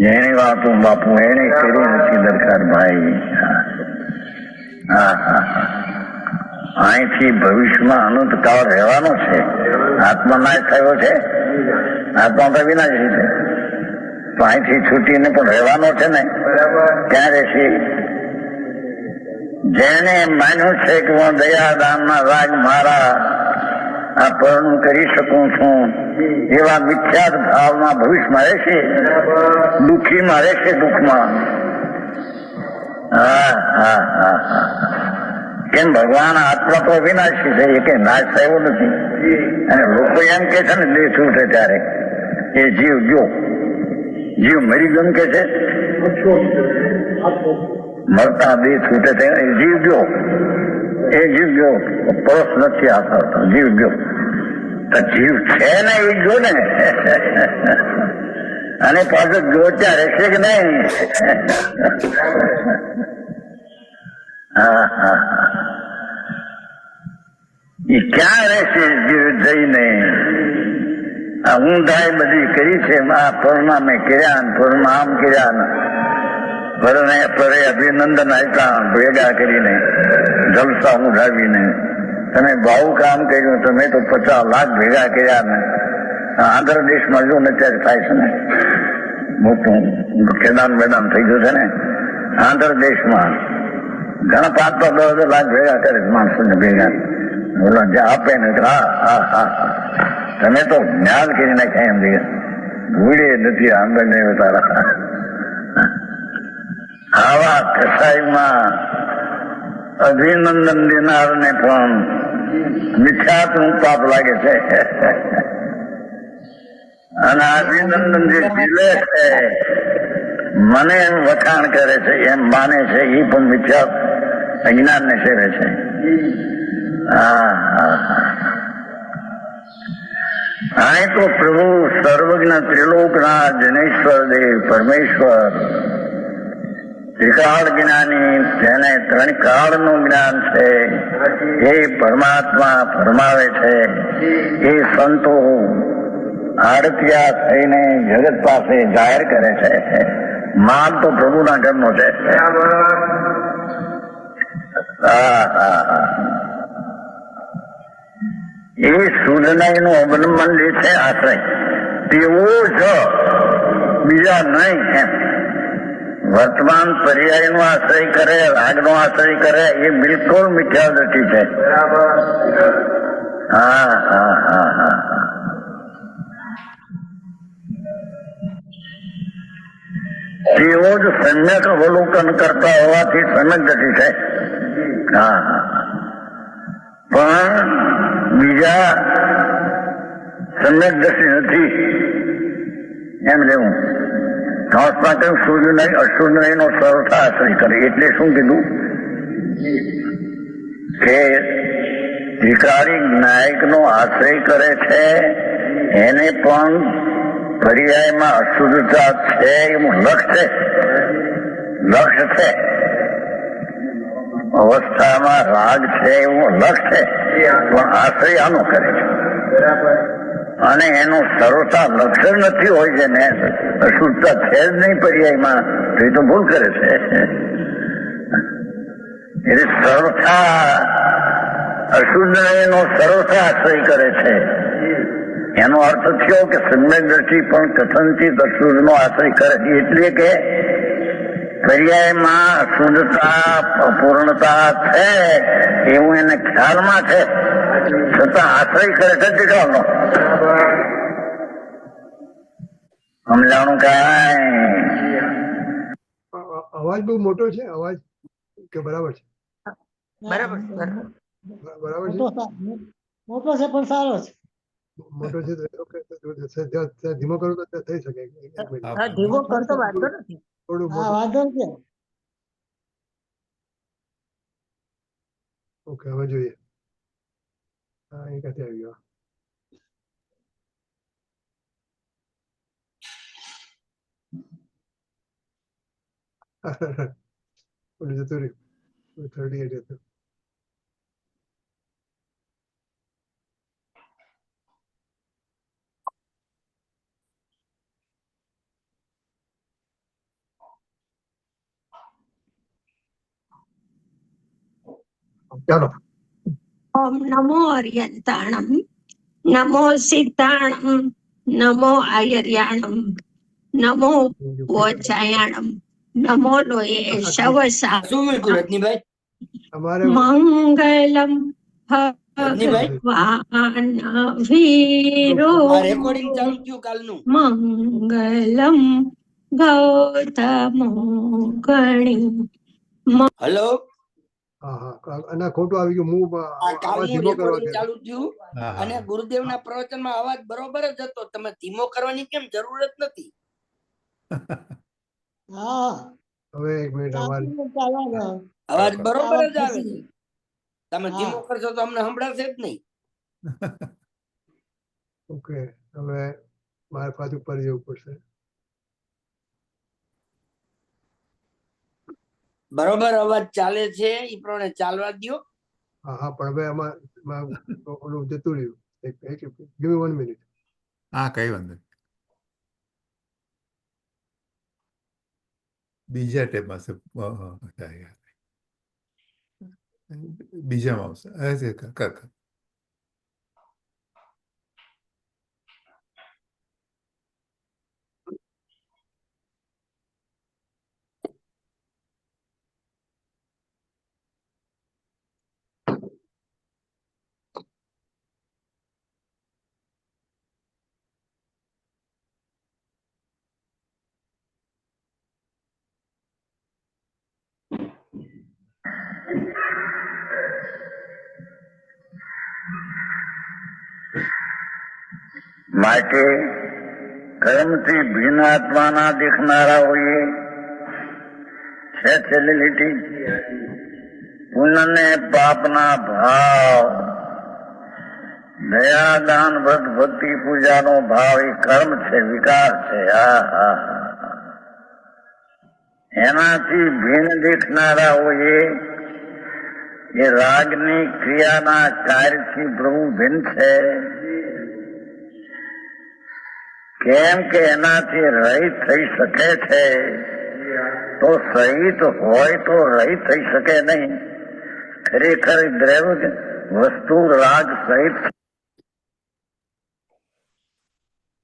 જેની વાતું બાપુ એને કરી નથી દરકાર ભાઈ. હા હા હા, અહીંથી ભવિષ્યમાં અનંતકાળ રહેવાનો છે. આત્મા નાશ થયો છે, આત્મા તો વિનાશી છે, તો અહીંથી છૂટીને પણ રહેવાનો છે ને, ત્યાં રહેશે. જેને માન્યું છે કે હું દયાદાનના રાગ મારા આ પરણું કરી શકું છું, એવા મિથ્યાત ભાવમાં ભવિષ્યમાં રહેશે, દુઃખીમાં રહેશે, દુઃખમાં. હા હા હા હા, કેમ ભગવાન આત્મા તો વિનાશી છે, એ કઈ નાશ થયો નથી. અને લોકો એમ કે છે ને દેહ છૂટે ત્યારે એ જીવ ગયો, જીવ મરી ગયો કે છે, મરતા દેહ છૂટે છે, એ જીવ ગયો, એ જીવ ગયો, પરસ નથી આપતો, જીવ ગયો. તો જીવ છે ને એ ગયો ને, અને પાછો ગયો ત્યાં રહેશે કે નહીં? હા હા, એ ક્યાં રહેશે જીવ જઈને? આ ઊંધાઈ બધી કરી છે, આ પરના મેં કર્યા ને પરના આમ કર્યા ને પરને પરે અભિનંદન આપ્યા ભેગા કરીને, જલસા ઉઠાવીને. તમે ભાવ કામ કર્યું, તમે તો 50 લાખ ભેગા કર્યા ને. આંધ્ર દેશમાં જો ને અત્યારે થાય છે ને, મોટું ખેદાન મેદાન થઈ ગયું છે ને આંધ્ર દેશમાં. ઘણા 5-10 લાખ ભેગા કરે માણસોને ભેગા, બોલો જે આપે ને. હા હા હા, તમે તો જ્ઞાન કરી નાખ્યા એમ ભેગા, ભૂલે નથી આંગણ નહીં તારા. આવા કસાઈમાં અભિનંદન દેનારને પણ મિથ્યાત્મક પાપ લાગે છે, અને અભિનંદન જે દિલે છે, મને એમ વખાણ કરે છે, એમ માને છે, એ પણ મિથ્યા અજ્ઞાન ને સેવે છે. હા હા હા, અહીં તો પ્રભુ સર્વજ્ઞ ત્રિલોકના જનેશ્વર દેવ પરમેશ્વર ત્રિકાળ જ્ઞાની, જેને 3 કાળનું જ્ઞાન છે, એ પરમાત્મા ફરમાવે છે. એ સંતો આરતિયા થઈને જગત પાસે જાહેર કરે છે. માલ તો પ્રભુના ઘરનો છે. હા હા હા, એ શુદ્ધનાઈનું અવલંબન જે છે આશ્રય, તેવો જ બીજા નહીં. એમ વર્તમાન પર્યાયનો આશ્રય કરે, રાગનો આશ્રય કરે, એ બિલકુલ મિથ્યા દ્રષ્ટિ છે. હા હા હા હા, તેઓ જ સમ્યક અવલોકન કરતા હોવાથી સમ્યક દ્રષ્ટિ છે. હા હા, પણ બીજા સમ્યક દ્રષ્ટિ નથી એમ લેવું. સંસ્થા કહ્યું શુદ્ધ નહીં અશુદ્ધ નહીં નો સરળતા આશ્રય કરે. એટલે શું કીધું કે વિકારી નાયક નો આશ્રય કરે છે, એને પણ પર્યાયમાં અશુદ્ધતા છે એવું લક્ષ્ય છે, અવસ્થામાં રાગ છે એવું લક્ષ્ય છે, પણ આશ્રય આનો કરે છે. અને એનું સર્વતા લક્ષણ નથી હોય છે ને અશુદ્ધતા છે જ નહીં પર્યાયમાં, તો એ તો ભૂલ કરે છે. એટલે સર્વથા અશુદ્ધ એનો સર્વથા આશ્રય કરે છે. એનો અર્થ થયો કે સમ્યક દ્રષ્ટિ પણ કથનચિત અશુદ્ધ નો આશ્રય કરે છે. એટલે કે પર્યાયમાં અશુદ્ધતા અપૂર્ણતા છે એવું એને ખ્યાલમાં છે, છતાં આશ્રય કરે છે ટીકાનો. સમજાણું કાંઈ? અવાજ બહુ મોટો છે, અવાજ કે બરાબર છે? બરાબર બરાબર છે, મોટો છે પણ સારો છે. મોટો છે તો ધીમો કરું તો થઈ શકે. એક મિનિટ. હા, ધીમો કરતો વાંધો નથી. થોડું હા, મોટું. વાંધો નથી. ઓકે, હવે જોઈએ. હા, અહીં ક્યાંથી આવી ગયો? ઓલું જતું રહ્યું. 38 હતું. ચાલો. ઓમ નમો અર્યંતાણમ નમો સિદ્ધાણમ નમો આયર્યાણમ નમો વોચાયાણમ નમો લોયે શવસા શું મૂક્યું રજનીભાઈ? અમારે મંગલમ રજનીભાઈ, ભગવાન વીરો આ રેકોર્ડિંગ ચાલુ થયું કાલનું. મંગલમ ગૌતમો ગણી હલો, હા હા, અને ખોટું આવી ગયું. હું આ આવાજ કાલનું ધીમો કરવા રેકોર્ડિંગ ગયો. ચાલુ થયું હા, અને હા. ગુરુદેવના પ્રવચનમાં અવાજ બરોબર જ હતો. તમે ધીમો કરવાની કેમ જરૂર જ નથી. હા, હવે એક મિનિટ. અમારે ચાલવા દો. અવાજ બરાબર. બરોબર જ આવાજ આવે છે. તમે હા. ધીમો કરશો તો અમને સંભળાશે જ નહીં. ઓકે, હવે મારે પાછું ઉપર જવું પડશે. બરોબર અવાજ ચાલે છે એ પ્રમાણે ચાલવા દ્યો. હા હા, પણ હવે આમાં ઓલું જતું રહ્યું. give me 1 minute. હા, કઈ વાંધો નહીં. બીજા ટેબમાં છે. બીજામાં આવશે. કર. માટે કર્મથી ભિન્ન આત્માના દેખનારા હોઈએ છે છેલ્લી લીટી. પુણ્ય ને પાપના ભાવ, દયા દાન વ્રત ભક્તિ પૂજાનો ભાવ એ કર્મ છે, વિકાર છે. એનાથી ભિન્ન દેખનારા હોઈએ એ રાગની ક્રિયાના કાર્યથી પ્રભુ ભિન્ન છે. કેમ કે એનાથી રહિત થઈ શકે છે, તો સહિત હોય તો રહિત થઈ શકે નહીં. ખરેખર દ્રવ્ય વસ્તુ રાગ સહિત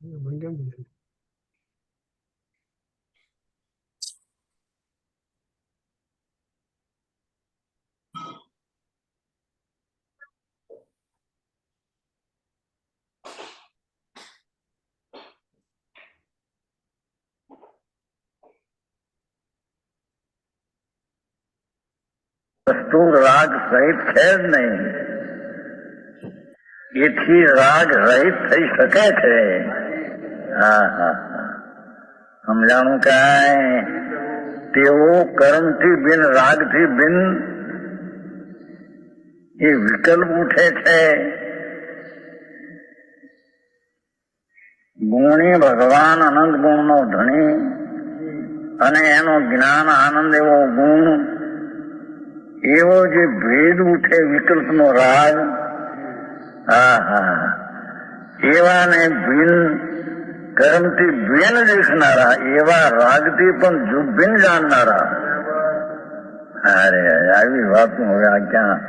મને કેમ નહીં? વસ્તુ રાગ સહિત છે જ નહીં. એથી રાગ રહિત થઈ શકે છે. સમજાણું કાંઈ? તેઓ કર્મથી ભિન્ન રાગથી ભિન્ન એ વિકલ્પ ઉઠે છે. ગુણી ભગવાન અનંત ગુણનો ધણી અને એનો જ્ઞાન આનંદ એવો ગુણ, એવો જે ભેદ ઉઠે વિકલ્પનો રાગ, એવાને ભિન્ન કર્મથી ભિન્ન દેખનારા, એવા રાગથી પણ ભિન્ન જાણનારા. અરે આવી વાતનું હવે આ ક્યાં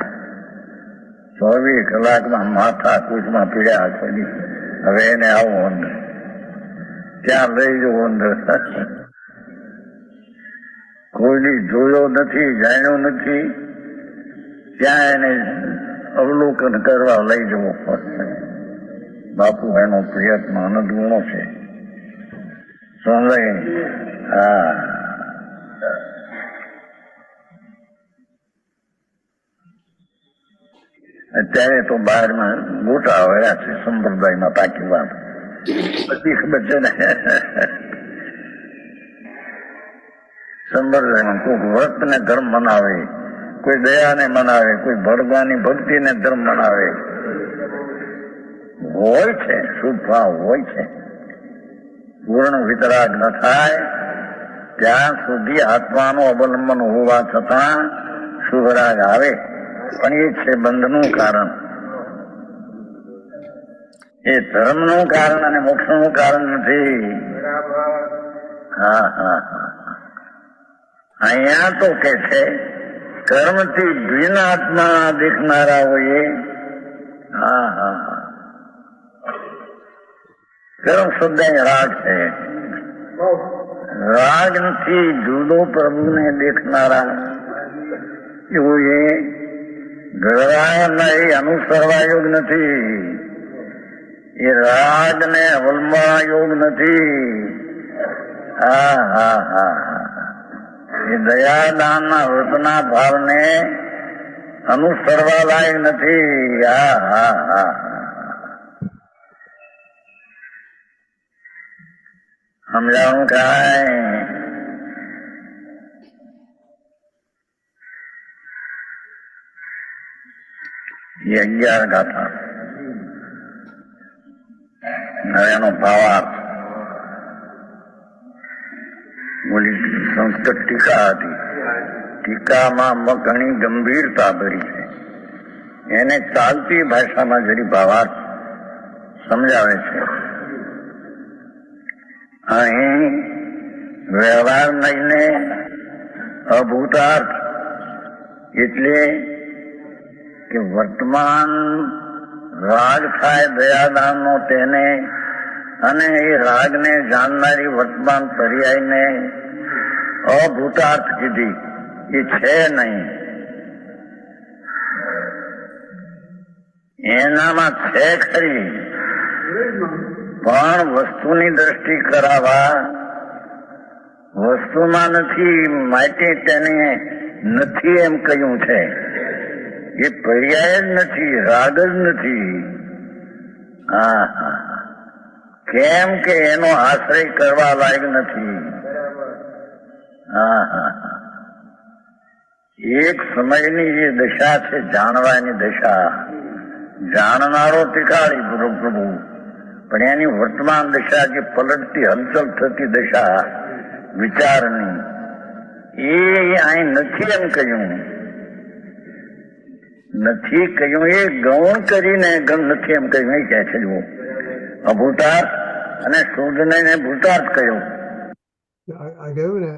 24 કલાકમાં માથા કૂટમાં પીડ્યા છે. હવે એને આવું અંદર ત્યાં લઈ જવું અંદર. કોઈની જોયો નથી, જાણ્યો નથી, ત્યાં એને અવલોકન કરવા લઈ જવો પડશે. બાપુ એનો પ્રયત્ન અનદગુણો છે. સમજાય? હા. અત્યારે તો બહારમાં ગોટા વળ્યા છે સંપ્રદાયમાં પાકી વાત. બધી ખબર છે ને. સંપ્રદાયમાં કોઈક વ્રત ને ધર્મ મનાવે, કોઈ દયાને મનાવે, કોઈ ભગવાનની ભક્તિને ધર્મ મનાવે. હોય છે શુભ ભાવ હોય છે. પૂર્ણ વિતરાગ ન થાય ત્યાં સુધી આત્માનું અવલંબન હોવા છતાં શુભ રાગ આવે. પણ એ છે બંધનું કારણ, એ ધર્મનું કારણ અને મોક્ષનું કારણ નથી. હા હા હા. અહીંયા તો કે છે કર્મથી ભિન્ન આત્મા દેખનારા હોય. હા હા હા. કર્મ શબ્દ રાગ છે. રાગ નથી જુદો પ્રભુને દેખનારા એવું એ ગળવાના એ અનુસરવા યોગ નથી. એ રાગ ને અવલંબવા યોગ નથી. હા હા હા. એ દયાદાનના વ્રતના ભાવને અનુસરવા લાયક નથી. હા હા હા. સમજાવું કાંઈ? એ 11 ગાથા. હવે એનો ભાવાર્થ. બોલી સંસ્કૃત ટીકા હતી. ટીકામાં ઘણી ગંભીરતા ભરી છે. એને ચાલતી ભાષામાં જરી ભાવાર્થ સમજાવે છે. અહીં વ્યવહાર લઈને અભૂતાર્થ એટલે કે વર્તમાન રાગ થાય દયાદાનનો તેને અને એ રાગને જાણનારી વર્તમાન પર્યાયને અભૂતાર્થ કીધી. એ છે નહીં. એનામાં છે ખરી પણ વસ્તુની દ્રષ્ટિ કરાવવા વસ્તુમાં નથી માટે તેને નથી એમ કહ્યું છે. એ પર્યાય જ નથી, રાગ જ નથી. હા હા. કેમ કે એનો આશ્રય કરવા લાયક નથી. હા હા. એક સમયની જે દશા છે જાણવાની દશા, જાણનારો ટીકાળી પ્રભુ, પણ એની વર્તમાન દશા જે પલટતી હલચલ થતી દશા વિચારની, એ અહીં નથી એમ કહ્યું. નથી કહ્યું એ ગૌણ કરીને નથી એમ કહ્યું. એ કહે છે જુઓ, અભૂતાર્થ અને શુદ્ધને ભૂતાર્થ કહ્યું. આ કહ્યું ને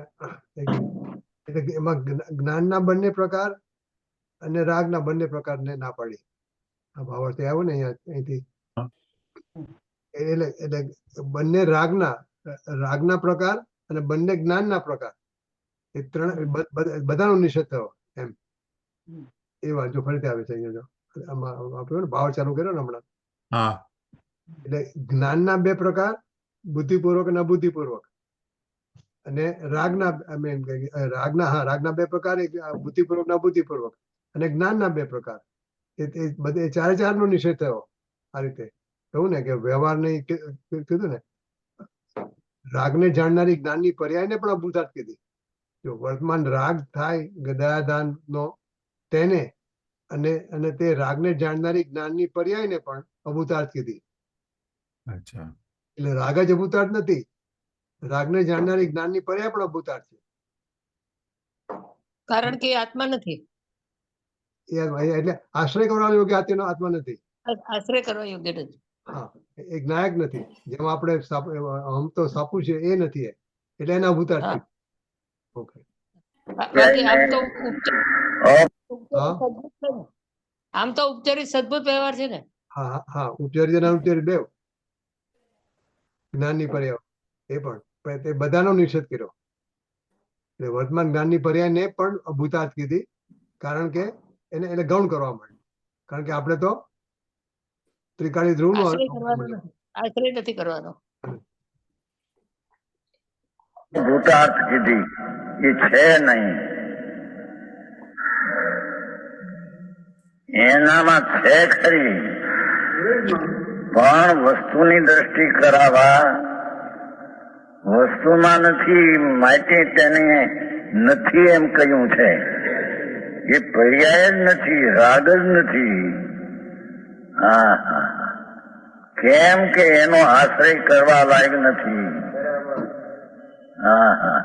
એટલે એમાં જ્ઞાનના બંને પ્રકાર અને રાગના બંને પ્રકારને ના પાડી. આ ભાવાર્થ આવ્યો ને અહીંથી. એટલે બંને રાગના પ્રકાર અને બંને જ્ઞાનના પ્રકાર, એ ત્રણ બધાનો નિષેધ થયો એમ. એ વાત જો ફરીથી આવે છે અહીંયા. જો આમાં આપ્યો ને ભાવ ચાલુ કર્યો ને હમણાં. હા. એટલે જ્ઞાનના બે પ્રકાર, બુદ્ધિપૂર્વક અને અબુદ્ધિપૂર્વક, અને રાગના બે પ્રકાર, બુદ્ધિપૂર્વક ને અબુદ્ધિપૂર્વક, અને જ્ઞાનના બે પ્રકાર. એ બધે ચારે નો નિષેધ થયો. આ રીતે કહ્યું ને કે વ્યવહાર નહીં કીધું ને, રાગને જાણનારી જ્ઞાનની પર્યાયને પણ અભૂતાર્થ કીધી. જો વર્તમાન રાગ થાય દયાદાન નો તેને, અને તે રાગને જાણનારી જ્ઞાનની પર્યાયને પણ અભૂતાર્થ કીધી. અચ્છા. એટલે રાગ જ અભૂતાર્થ નથી, રાગને જાણનારી જ્ઞાનની પર્યાય પણ અભૂતાર્થ છે. કારણ કે એ આત્મા નથી. એટલે આશ્રય કરવાનો યોગ્ય આત્મા નથી. આશ્રય કરવા યોગ્ય નથી. હા એ જ્ઞાયક નથી. જેમ આપણે હમ તો સાપુ છે એ નથી એ. એટલે એના ભૂતાર્થ હા. કીધું. ઓકે. બાકી આમ તો હા સદભુત છે ને. આમ તો ઉપચારિત સદભુત વ્યવહાર છે ને. હા હા હા ઉપચારિત અને અનુપચારિત બેવ. જ્ઞાનની પર્યાય એ પણ તે બધાનો નિષેધ કર્યો. એટલે વર્તમાન જ્ઞાનની પર્યાયને પણ ભૂતાર્થ કીધી, કારણ કે એને ગૌણ કરવા માટે. કારણ કે આપણે તો ત્રિકાળી ધ્રુવનો આશ્રય કરવાનો નથી. આશ્રય નથી કરવાનો. ભૂતાર્થ કીધી એ છે નહીં. એનામાં છે ખરી, પણ વસ્તુની દ્રષ્ટિ કરાવવા વસ્તુમાં નથી, માટે તેને નથી એમ કહ્યું છે. એ પર્યાય જ નથી, રાગ જ નથી. હા હા, કેમ કે એનો આશ્રય કરવા લાયક નથી. હા હા,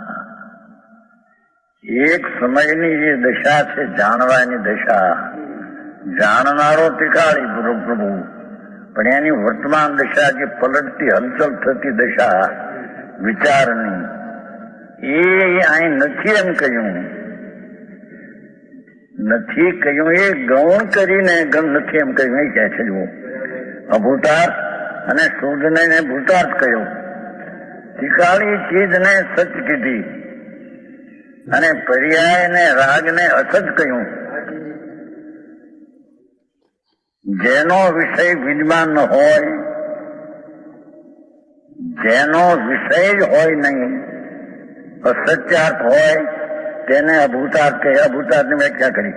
એક સમયની જે દશા છે જાણવાની દશા, જાણનારો ટીકાળી પ્રભુ, પણ એની વર્તમાન દશા જે પલટતી હલચલ થતી દશા વિચારની, એ અહીં નથી એમ કહ્યું. નથી કહ્યું એ ગૌણ કરીને નથી એમ કહ્યું એ કહે છે. જુઓ, અભૂતાર્થ અને શુદ્ધને ભૂતાર્થ કહ્યું. ટીકાળી ચીજને સચ કીધી અને પર્યાય ને રાગ ને અસત કહ્યું. જેનો વિષય વિદ્યમાન ન હોય, જેનો વિષય જ હોય નહીં, અસત્યાર્થ હોય, તેને અભૂતાર્થ કહે. અભૂતાર્થ ની વ્યાખ્યા કરી.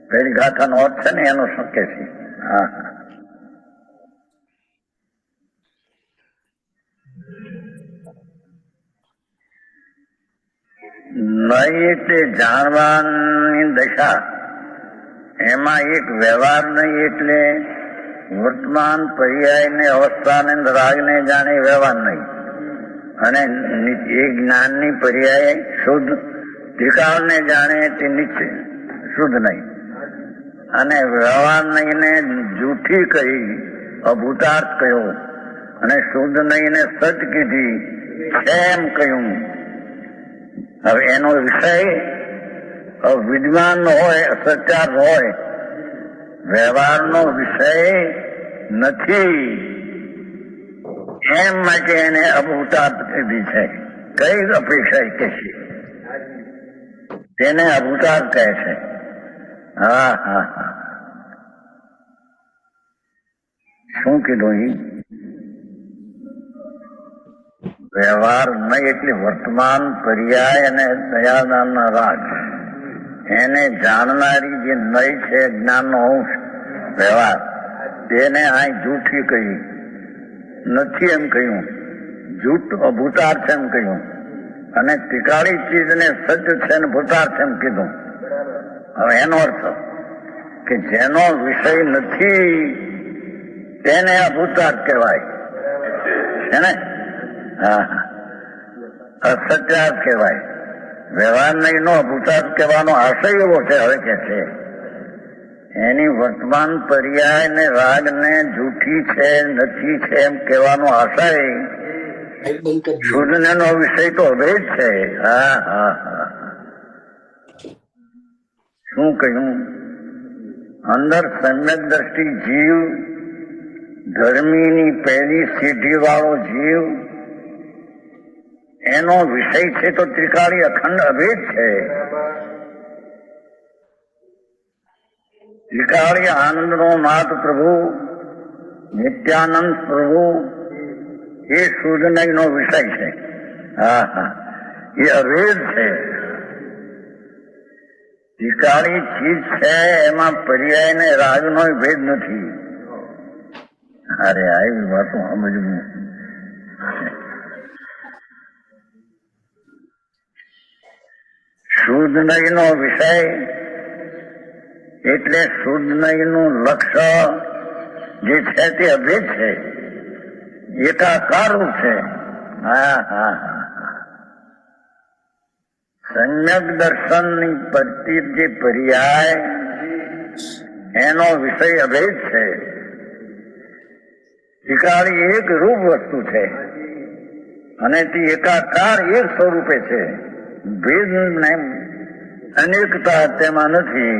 પેલી ગાથાનો અર્થ છે ને એનો શક્ય છે. હા હા, નહીં એટલે જાણવાની દશા, એમાં એક વ્યવહાર નહીં એટલે વર્તમાન પર્યાય ને અવસ્થા ને રાગ ને જાણે વ્યવહાર નહીં. અને એ જ્ઞાનની પર્યાય શુદ્ધ ત્રિકાળ ને જાણે તે નિશ્ચય શુદ્ધ નહીં. અને વ્યવહાર નહીં ને જૂઠી કહી અભૂતાર્થ કહ્યો, અને શુદ્ધ નહીં ને સચ કીધી એમ કહ્યું. હવે એનો વિષય વિદ્યમાન હોય, અસત્યાર્થ હોય, વ્યવહારનો વિષય નથી, એમ માટે એને અભૂતાર્થ કીધી છે. કઈ અપેક્ષા કે છે તેને અભૂતાર્થ કહે છે. હા હા હા, શું કીધું? વ્યવહાર નહીં એટલે વર્તમાન પર્યાય અને દયાદાનના રાગ, એને જાણનારી જે નય છે જ્ઞાનનો અંશ વ્યવહાર, તેને અહીં જૂઠી કહી. નથી એમ કહ્યું, જૂઠ અભૂતાર્થ એમ કહ્યું. અને ટીકાળી ચીજને સચ છે ને ભૂતાર્થ એમ કીધું. હવે એનો અર્થ કે જેનો વિષય નથી તેને અભૂતાર્થ કહેવાય છે ને. હા, અસત્યાર્થ કહેવાય. વ્યવહાર નહીં નો અભૂતાર્થ કહેવાનો આશય એવો છે. હવે કે છે એની વર્તમાન પર્યાય ને રાગ ને જૂઠી છે, નથી છે એમ કહેવાનો આશય શુદ્ધ નો વિષય તો અભેદ છે. હા હા હા, શું કહ્યું? અંદર સમ્યક દ્રષ્ટિ જીવ, ધર્મીની પહેલી સીધી વાળો જીવ, એનો વિષય છે તો ત્રિકાળી અખંડ અભેદ છે. ત્રિકાળી આનંદનો નાથ પ્રભુ, નિત્યાનંદ પ્રભુ, એ શુદ્ધ નો વિષય છે. હા હા, એ અભેદ છે. ત્રિકાળી ચીજ છે, એમાં પર્યાય ને રાગ નો ભેદ નથી. અરે આવી વાતો સમજવું. શુદ્ધ નય નો વિષય એટલે શુદ્ધ નય નું લક્ષ્ય જે છે તે અભેદ છે, એકાકાર છે. હા હા હા, સમ્યક દર્શન ની પ્રતિ જે પર્યાય એનો વિષય અભેદ છે. ત્રિકાળી એક રૂપ વસ્તુ છે અને તે એકાકાર એક સ્વરૂપે છે. ભેદ ને અનેકતા તેમાં નથી.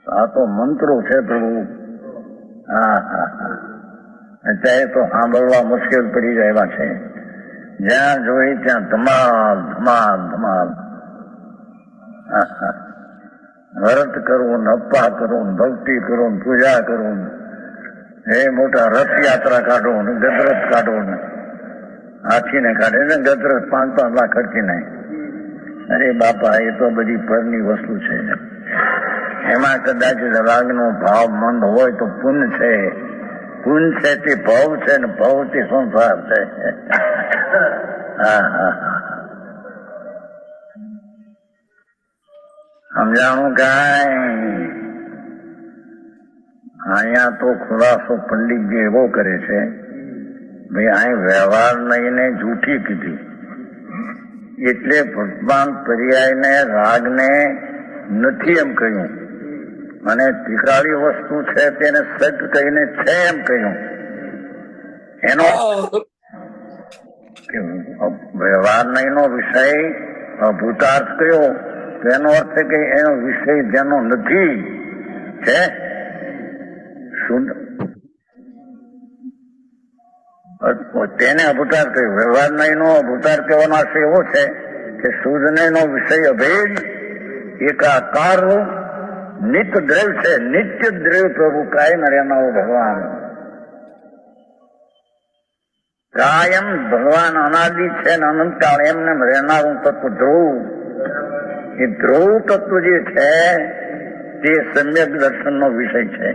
આ તો મંત્રો છે પ્રભુ. હા હા હા, અત્યારે તો સાંભળવા મુશ્કેલ પડી જાય છે. જ્યાં જોઈ ત્યાં ધમાલ ધમાલ ધમાલ. વ્રત કરવું, અપ્પા કરવું, ભક્તિ કરવું, પૂજા કરવું, એ મોટા રથયાત્રા કાઢો ને ગદરથ કાઢો ને હાથીને કાઢે ને ગદરથ 5-5 લાખ ખર્ચી નાય. અરે બાપા, એ તો બધી પરની વસ્તુ છે. એમાં કદાચ રાગનો ભાવ મંદ હોય તો પુણ્ય છે. પુણ્ય છે તે ભાવ છે ને ભાવ તે સંસાર છે. હા હા હા, સમજાણું કાંઈ? અહીંયા તો ખુલાસો પંડિતજી એવો કરે છે, ભાઈ અહીં વ્યવહાર લઈને જૂઠી કીધી એટલે વર્તમાન પર્યાયને રાગને નથી એમ કહ્યું, અને ત્રિકાળી વસ્તુ છે તેને સત કહીને છે એમ કહ્યું. એનો વ્યવહાર નહીંનો વિષય ભૂતાર્થ કયો, તેનો અર્થ કે એનો વિષય જેનો નથી છે તેને અભૂતાર કહ્યું. વ્યવહાર નહીંનો અભૂતાર કહેવાનો અર્થ એવો છે કે શુદ્ધ નહીંનો વિષય અભેદ એકાકાર નિત્ય દ્રવ્ય છે. નિત્ય દ્રવ્ય પ્રભુ કાયમ રહેનારો ભગવાન. કાયમ ભગવાન અનાદિ છે ને અનંતકાળ એમને રહેનારું તત્વ ધ્રુવ. એ ધ્રુવ તત્વ જે છે તે સમ્યક દર્શન નો વિષય છે.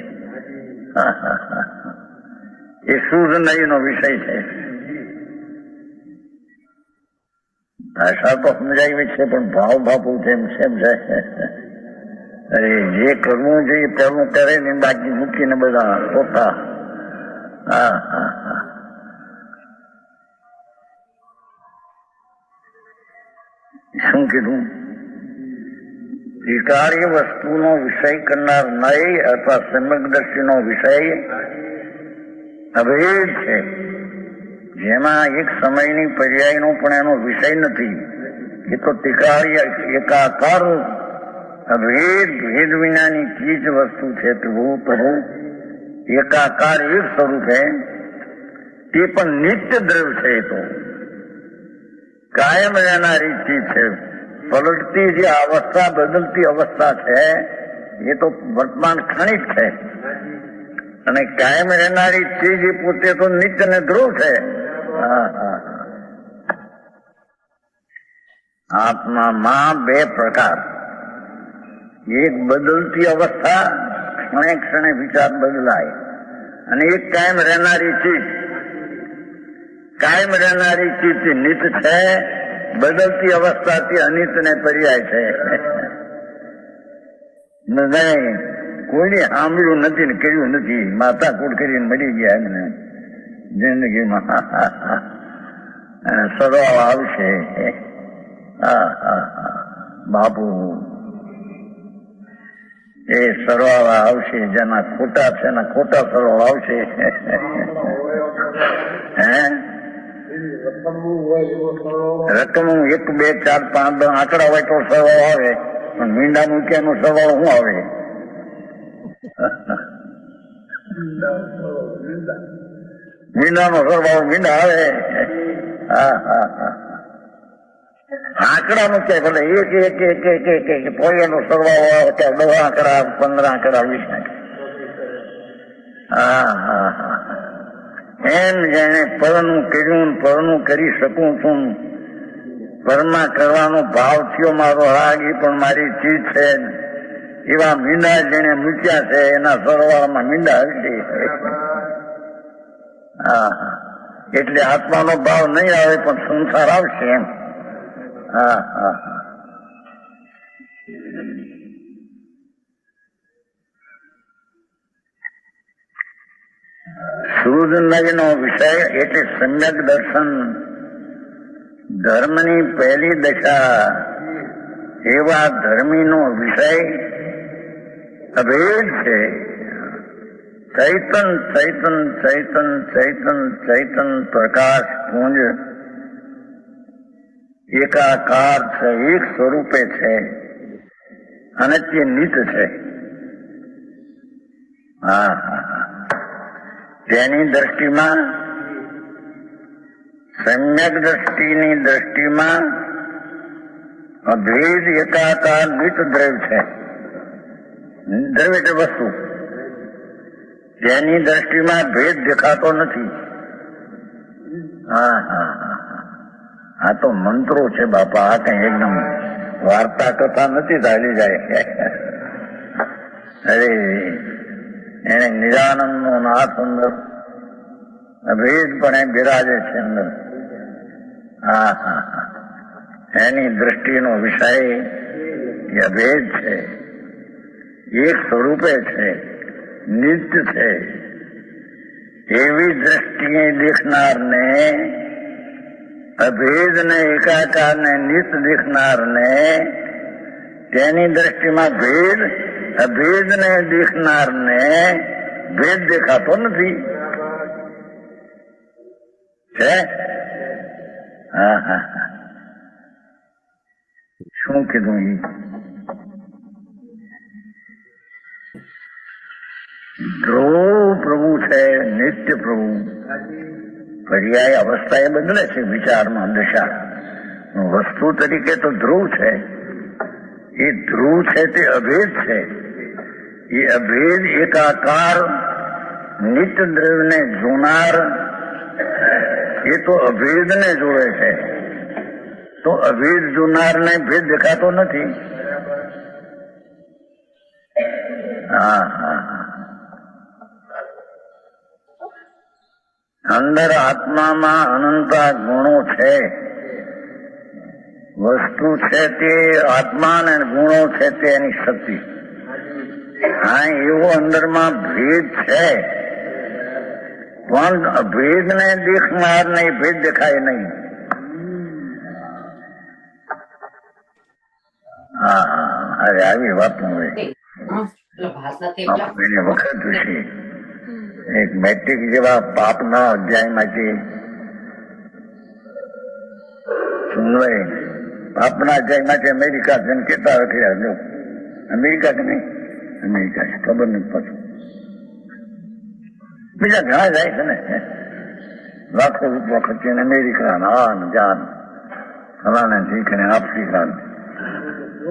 એ શુદ્ધ નહીં નો વિષય છે. ભાષા તો સમજાવી છે પણ ભાવ બાપુ તેમ સમજાય. અરે જે કરવું જોઈએ પેલું કરે ને બાકી મૂકીને બધા પોતા. હા હા હા, શું કીધું? ત્રિકાળી વસ્તુનો વિષય કરનાર નહીં અથવા સમ્યકદર્શીનો વિષય અભેદ છે, જેમાં એક સમયની પર્યાયનો પણ એનો વિષય નથી. એ તો ત્રિકાળી એકાકાર અભેદ ભેદ વિનાની ચીજ વસ્તુ છે. પ્રભુ એકાકાર એક સ્વરૂપે તે પણ નિત્ય દ્રવ્ય છે. એ તો કાયમ રહેનારી ચીજ છે. પલટતી જે અવસ્થા, બદલતી અવસ્થા છે એ તો વર્તમાન ક્ષણિક છે, અને કાયમ રહેનારી ચીજ એ પોતે તો નિત્ય ને ધ્રુવ છે. આત્મામાં બે પ્રકાર, એક બદલતી અવસ્થા, ક્ષણે ક્ષણે વિચાર બદલાય, અને એક કાયમ રહેનારી ચીજ. કાયમ રહેનારી ચીજ નિત્ય છે, બદલતી અવસ્થાથી અનિત ને પર્યાય છે. નહીં, કોઈને સાંભળ્યું નથી ને કર્યું નથી, માથાકૂટ કરીને મરી ગયા એમને જિંદગીમાં. સદા આવશે. હા હા હા બાપુ, એ સરવાળ આવશે. જેના ખોટા છે એના ખોટા સરવાળ આવશે. હે રકમ 1, 2, 4, 5 આંકડા હોય તો સરવાળો આવે, પણ મીંડા મૂક્યાનો સરવાળો શું આવે? મીંડાનો સરવાળો મીંડા આવે. હા હા હા, આંકડા મૂક્યા ભલે એક એક એક એક એક એક પોયાનો સરવાળો આવે, ત્યાં 10 આંકડા, 15 આંકડા, 20 આંકડા. હા હા હા, એમ જેને પરનું કર્યું, પરનું કરી શકું છું, પરમાં કરવાનો ભાવ થયો મારો રાગ, એ પણ મારી ચીજ છે. એવા મીંડા જેને મૂક્યા છે એના સરવાળામાં મીંડા હશે. હા, એટલે આત્માનો ભાવ નહીં આવે પણ સંસાર આવશે એમ. હા હા હા, શુદ્ધ નયનો વિષય એટલે સમ્યક દર્શન. ધર્મની પહેલી દશા એવા ધર્મીનો વિષય અભેદ છે. ચૈતન ચૈતન ચૈતન ચૈતન ચૈતન પ્રકાશ પુંજ એકાકાર છે, એક સ્વરૂપે છે અને તે નિત છે. હા હા, તેની દ્રષ્ટિમાં, સમ્યક દ્રષ્ટિની દ્રષ્ટિમાં અભેદ એકાકાર નિત દ્રવ્ય છે. દ્રવ્ય એટલે વસ્તુ. તેની દ્રષ્ટિમાં ભેદ દેખાતો નથી. હા હા હા, આ તો મંત્રો છે બાપા. આ કઈ એકદમ વાર્તા કથા નથી ચાલી જાય. અરે એને નિરાનંદ નો નાથ અંદર અભેદપણે બિરાજે છે અંદર. હા હા હા, એની દ્રષ્ટિનો વિષય એ અભેદ છે, એક સ્વરૂપે છે, નિત્ય છે. એવી દ્રષ્ટિએ દેખનારને, અભેદને એકાકારને નિત્ય દેખનારને, તેની દ્રષ્ટિમાં ભેદ, અભેદને દેખનારને ભેદ દેખાતો નથી. છે? હા હા હા, શું કીધું? ધ્રુવ પ્રભુ છે, નિત્ય પ્રભુ. પર્યાય અવસ્થા એ બદલે છે વિચારમાં, દશા. વસ્તુ તરીકે તો ધ્રુવ છે. એ ધ્રુવ છે તે અભેદ છે. એ અભેદ એકાકાર નિત્ય દ્રવ્યને જોનાર, એ તો અભેદને જોડે છે. તો અભેદ જોનારને ભેદ દેખાતો નથી. હા હા, અંદર આત્મામાં અનંતા ગુણો છે. વસ્તુ છે તે આત્મા અને ગુણો છે તે એની શક્તિ. હા, એવો અંદરમાં ભેદ છે, પણ અભેદને દેખનાર નહીં, ભેદ દેખાય નહીં. હા હા, અરે આવી વાત હોય. એની વખત વિશે એક મેટ્રિક જેવા પાપના અધ્યાયમાંથી સુનવાય. પાપના અધ્યાયમાંથી અમેરિકા જેમ કેતા રખ્યા. અમેરિકા કે નહીં, અમેરિકા છે, ખબર નથી પાછું. બીજા ઘણા જાય છે ને, લાખો રૂપિયા ખર્ચીને અમેરિકા, હા જાન ફલાને શીખને આફ્રિકા.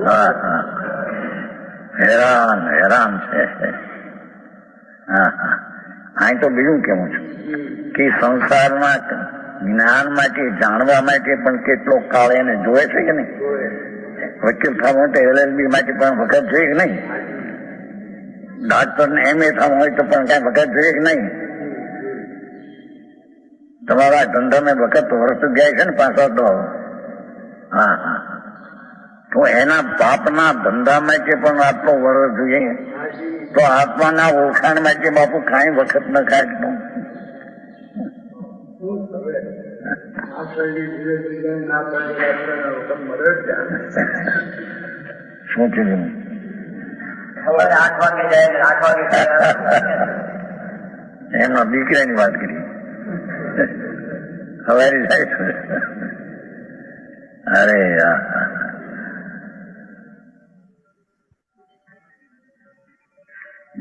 હા હા, હેરાન હેરાન છે. હા હા, અહીં તો બીજું કેવું છું કે સંસારમાં જ્ઞાન માટે, જાણવા માટે પણ કેટલો કાળ એને જોવે છે કે નહીં? વકીલ થવા માટે LLB માટે પણ વખત જોઈએ કે નહીં? ડાક્ટરને MA થવા હોય તો પણ કઈ વખત જોઈએ કે નહીં? તમારા ધંધામાં વખત વર્ષ જાય છે ને 5-7 દો. હા હા, તો એના પાપના ધંધા માટે પણ આટલો વર્ષ જોઈએ, તો આત્માના ઓળખાણ માટે બાપુ કાંઈ વખત ન કાઢતો. શું કીધું? એમાં દીકરાની વાત કરી. સવારે જાય છે. અરે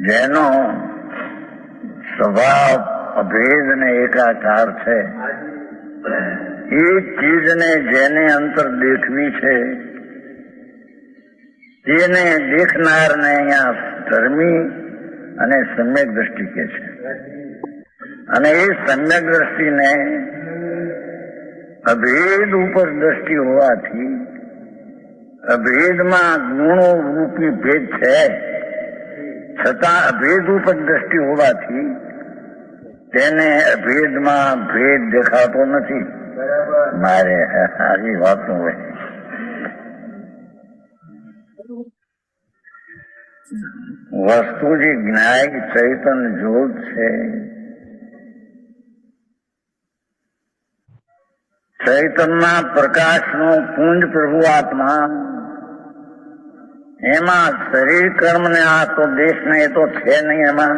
જેનો સ્વભાવ અભેદ ને એકાકાર છે, એ ચીજને જેને અંતર દેખવી છે, તેને દેખનારને અહીંયા ધર્મી અને સમ્યક દ્રષ્ટિ કહે છે. અને એ સમ્યક દ્રષ્ટિને અભેદ ઉપર દ્રષ્ટિ હોવાથી, અભેદમાં ગુણો રૂપી ભેદ છે, છતાં અભેદ ઉપર દ્રષ્ટિ હોવાથી તેને અભેદમાં ભેદ દેખાતો નથી. મારે આવી વાત હોય. વસ્તુ જે જ્ઞાય ચૈતન જ્યોત છે, ચૈતનના પ્રકાશનો પુંજ પ્રભુ આત્મા, એમાં શરીર કર્મ ને આ તો દેશ ને એ તો છે નહીં. એમાં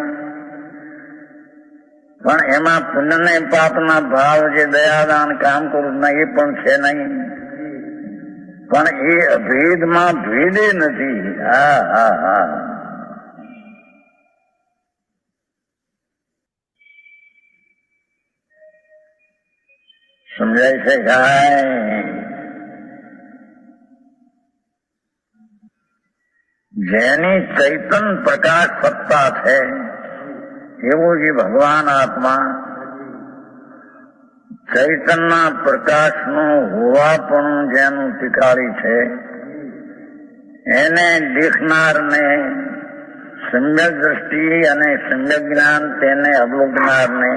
પણ એમાં પુણ્ય ને પાપના ભાવ જે દયાદાન કામ કરું ના એ પણ છે નહીં, પણ એ અભેદમાં ભેદે નથી. હા હા હા સમજાય છે કાંઈ? જેની ચૈતન પ્રકાશ સત્તા છે એવો જે ભગવાન આત્મા ચૈતનના પ્રકાશનું હોવાપણું જેનું ટીકાળી છે એને દેખનારને સમ્યક દ્રષ્ટિ અને સમ્યક જ્ઞાન તેને અવલોકનારને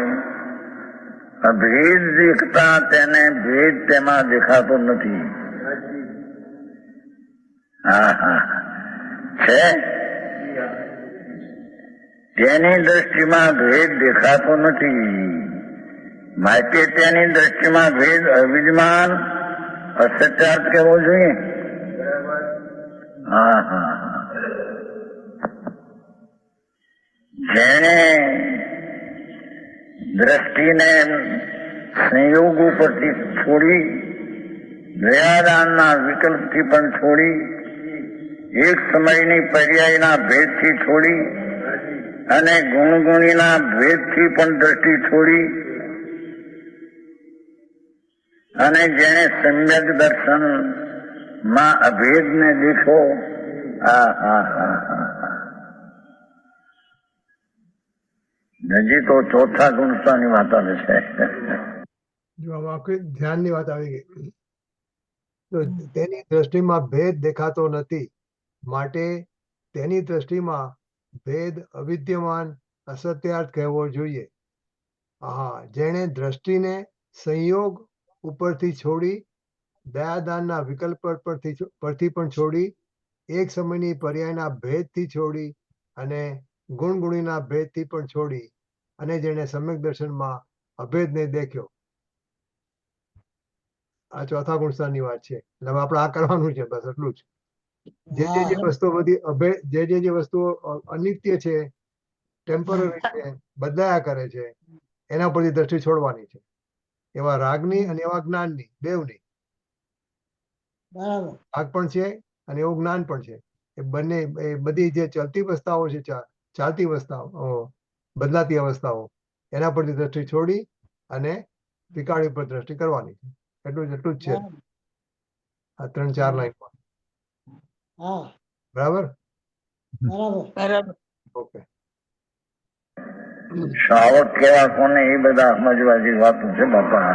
અભેદ દેખતા તેને ભેદ તેમાં દેખાતો નથી. હા હા છે, તેની દ્રષ્ટિમાં ભેદ દેખાતો નથી, માટે તેની દ્રષ્ટિમાં ભેદ અવિદ્યમાન અસત્યાર્થ કહેવો જોઈએ. હા હા જેને દ્રષ્ટિને સંયોગ ઉપરથી છોડી દયાદાનના વિકલ્પથી પણ છોડી એક સમયની પર્યાયના ભેદથી છોડી અને ગુણગુણીના ભેદથી પણ દ્રષ્ટિ છોડી અને જેને સમ્યક દર્શન માં અભેદને દેખો. હા હા હા હા હજી તો ચોથા ગુણસ્તાની વાત આવે છે. જો આમાં આખી ધ્યાનની વાત આવી ગઈ. તો તેની દ્રષ્ટિમાં ભેદ દેખાતો નથી, માટે તેની દ્રષ્ટિમાં ભેદ અવિદ્યમાન અસત્યાર્થ કહેવો જોઈએ. હા, જેણે દ્રષ્ટિને સંયોગ ઉપરથી છોડી દયાદાનના વિકલ્પ પરથી પણ છોડી એક સમયની પર્યાયના ભેદથી છોડી અને ગુણગુણીના ભેદથી પણ છોડી અને જેણે સમ્યક દર્શનમાં અભેદને દેખ્યો. આ ચોથા ગુણસ્થાનની વાત છે. એટલે હવે આપણે આ કરવાનું છે, બસ એટલું જ. જે વસ્તુઓ બધી જે વસ્તુઓ અનિત્ય છે, ટેમ્પરરી છે, બદલાયા કરે છે, એના પરથી દ્રષ્ટિ છોડવાની છે. એવા રાગની અને એવા જ્ઞાનની, બેવની. બરાબર. રાગ પણ છે અને એવું જ્ઞાન પણ છે. એ બંને એ બધી જે ચલતી અવસ્થાઓ છે, ચાલતી અવસ્થાઓ, બદલાતી અવસ્થાઓ, એના પરથી દ્રષ્ટિ છોડી અને ટીકાળી પર દ્રષ્ટિ કરવાની છે. એટલું જ છે આ 3-4 લાઈનમાં. હા બરાબર. બરાબર. ઓકે. સાવક કેવા કોને એ બધા સમજવા જેવી વાતો છે બાપા.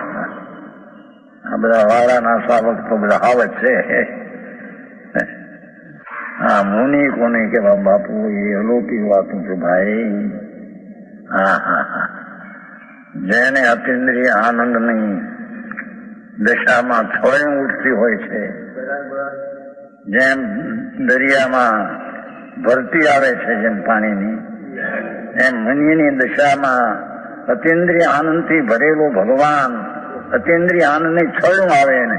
આ બધા વાળાના સાવક તો બધા આવે છે. હા, મુનિ કોને કેવા બાપુ એ અલૌકિક વાતો છે ભાઈ. હા હા હા જેને અતિન્દ્રિય આનંદની દશામાં છોડી ઉઠતી હોય છે, જેમ દરિયામાં ભરતી આવે છે જેમ પાણીની, એમ મુનિની દશામાં અતિન્દ્રિય આનંદથી ભરેલો ભગવાન અતિન્દ્રિય આનંદની છોડું આવે એને.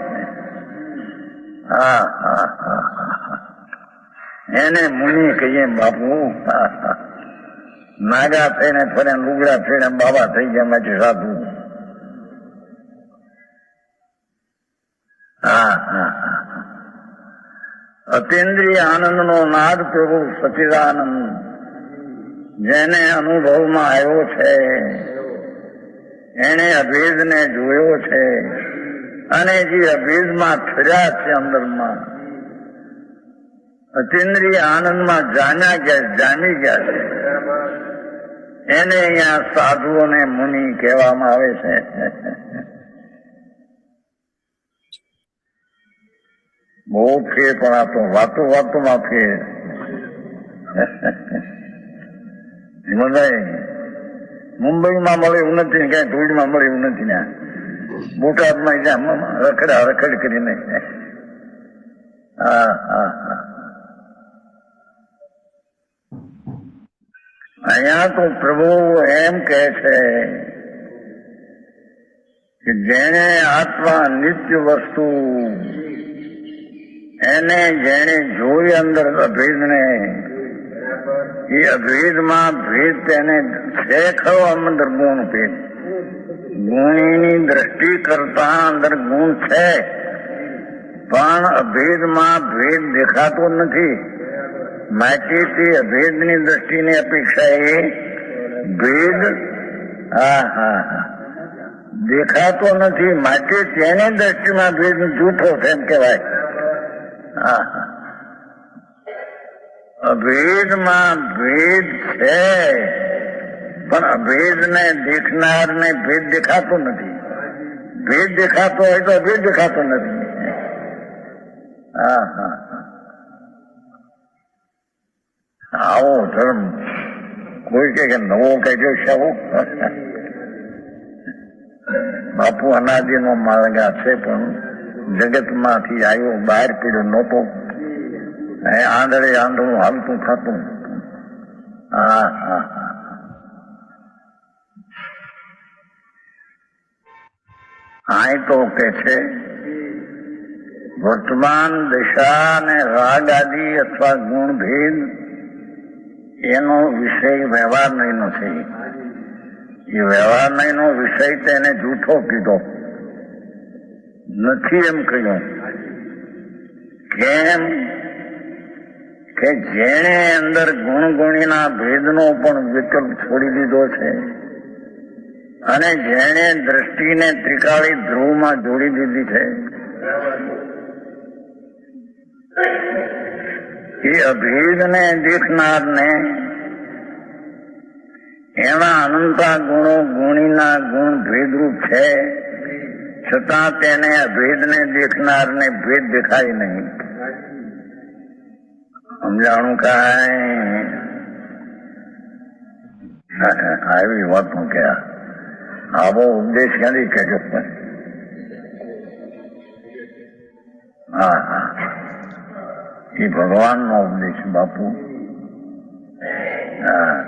હા હા હા એને મુનિ કહીએ બાપુ. નાગા થઈને ફરે લુગડા થઈને બાબા થઈ ગયા એમાંથી સાધુ. હા હા અતિન્દ્રિય આનંદનો નાદ પ્રભુ સચિદાનંદ જેને અનુભવમાં આવ્યો છે, એને અભેદને જોયો છે અને જે અભેદમાં ફર્યા છે અંદરમાં અતિન્દ્રિય આનંદમાં જામી ગયા છે, એને અહીંયા સાધુઓને મુનિ કહેવામાં આવે છે. બહુ ફેર પણ આ તો વાતોમાં ફેર. મુંબઈમાં મળે એવું નથી ને, ક્યાંય ધૂળમાં મળે એવું નથી ને. બોટાદમાં જ્યાં રખડ કરીને. હા હા હા અહીંયા તો પ્રભુ એમ કહે છે કે જેને આત્મા નિત્ય વસ્તુ એને જેને જોઈ અંદર અભેદને એ અભેદમાં ભેદ તેને છે ખરો અંદર ગુણ ભેદ. ગુણીની દ્રષ્ટિ કરતા અંદર ગુણ છે, પણ અભેદમાં ભેદ દેખાતો નથી. માટે તે અભેદની દ્રષ્ટિની અપેક્ષા એ ભેદ દેખાતો નથી. માટે તેની દ્રષ્ટિમાં ભેદ જૂઠો છે એમ કહેવાય. અભેદમાં ભેદ છે, પણ અભેદને દેખનારને ભેદ દેખાતો નથી. ભેદ દેખાતો હોય તો અભેદ દેખાતો નથી. આવો ધર્મ કોઈ કે નવો કાઢ્યો છે આવો. બાપુ અનાદિ નો માળગા છે, પણ જગત માંથી આવ્યો, બહાર પીડ્યો નહોતો. આંધળે આંધળું હાલતું થતું. અહીં તો કે છે વર્તમાન દશા અને રાગ આદિ અથવા ગુણ ભેદ એનો વિષય વ્યવહાર નહીં નો છે. એ વ્યવહાર નહીં નો વિષય તેને જૂઠો કીધો નથી એમ કહ્યું. કેમ કે જેણે અંદર ગુણગુણીના ભેદનો પણ વિકલ્પ છોડી દીધો છે અને જેણે દ્રષ્ટિને ત્રિકાળી ધ્રુવમાં જોડી દીધી છે, એ અભેદને દેખનારને એના અનંતા ગુણો ગુણીના ગુણ ભેદરૂપ છે, છતાં તેને અભેદને દેખનારને ભેદ દેખાય નહીં. સમજાણું કાંઈ? આવી વાતો ક્યાં? આવો ઉપદેશ ક્યાંથી કહેજો? એ ભગવાનનો ઉપદેશ બાપુ.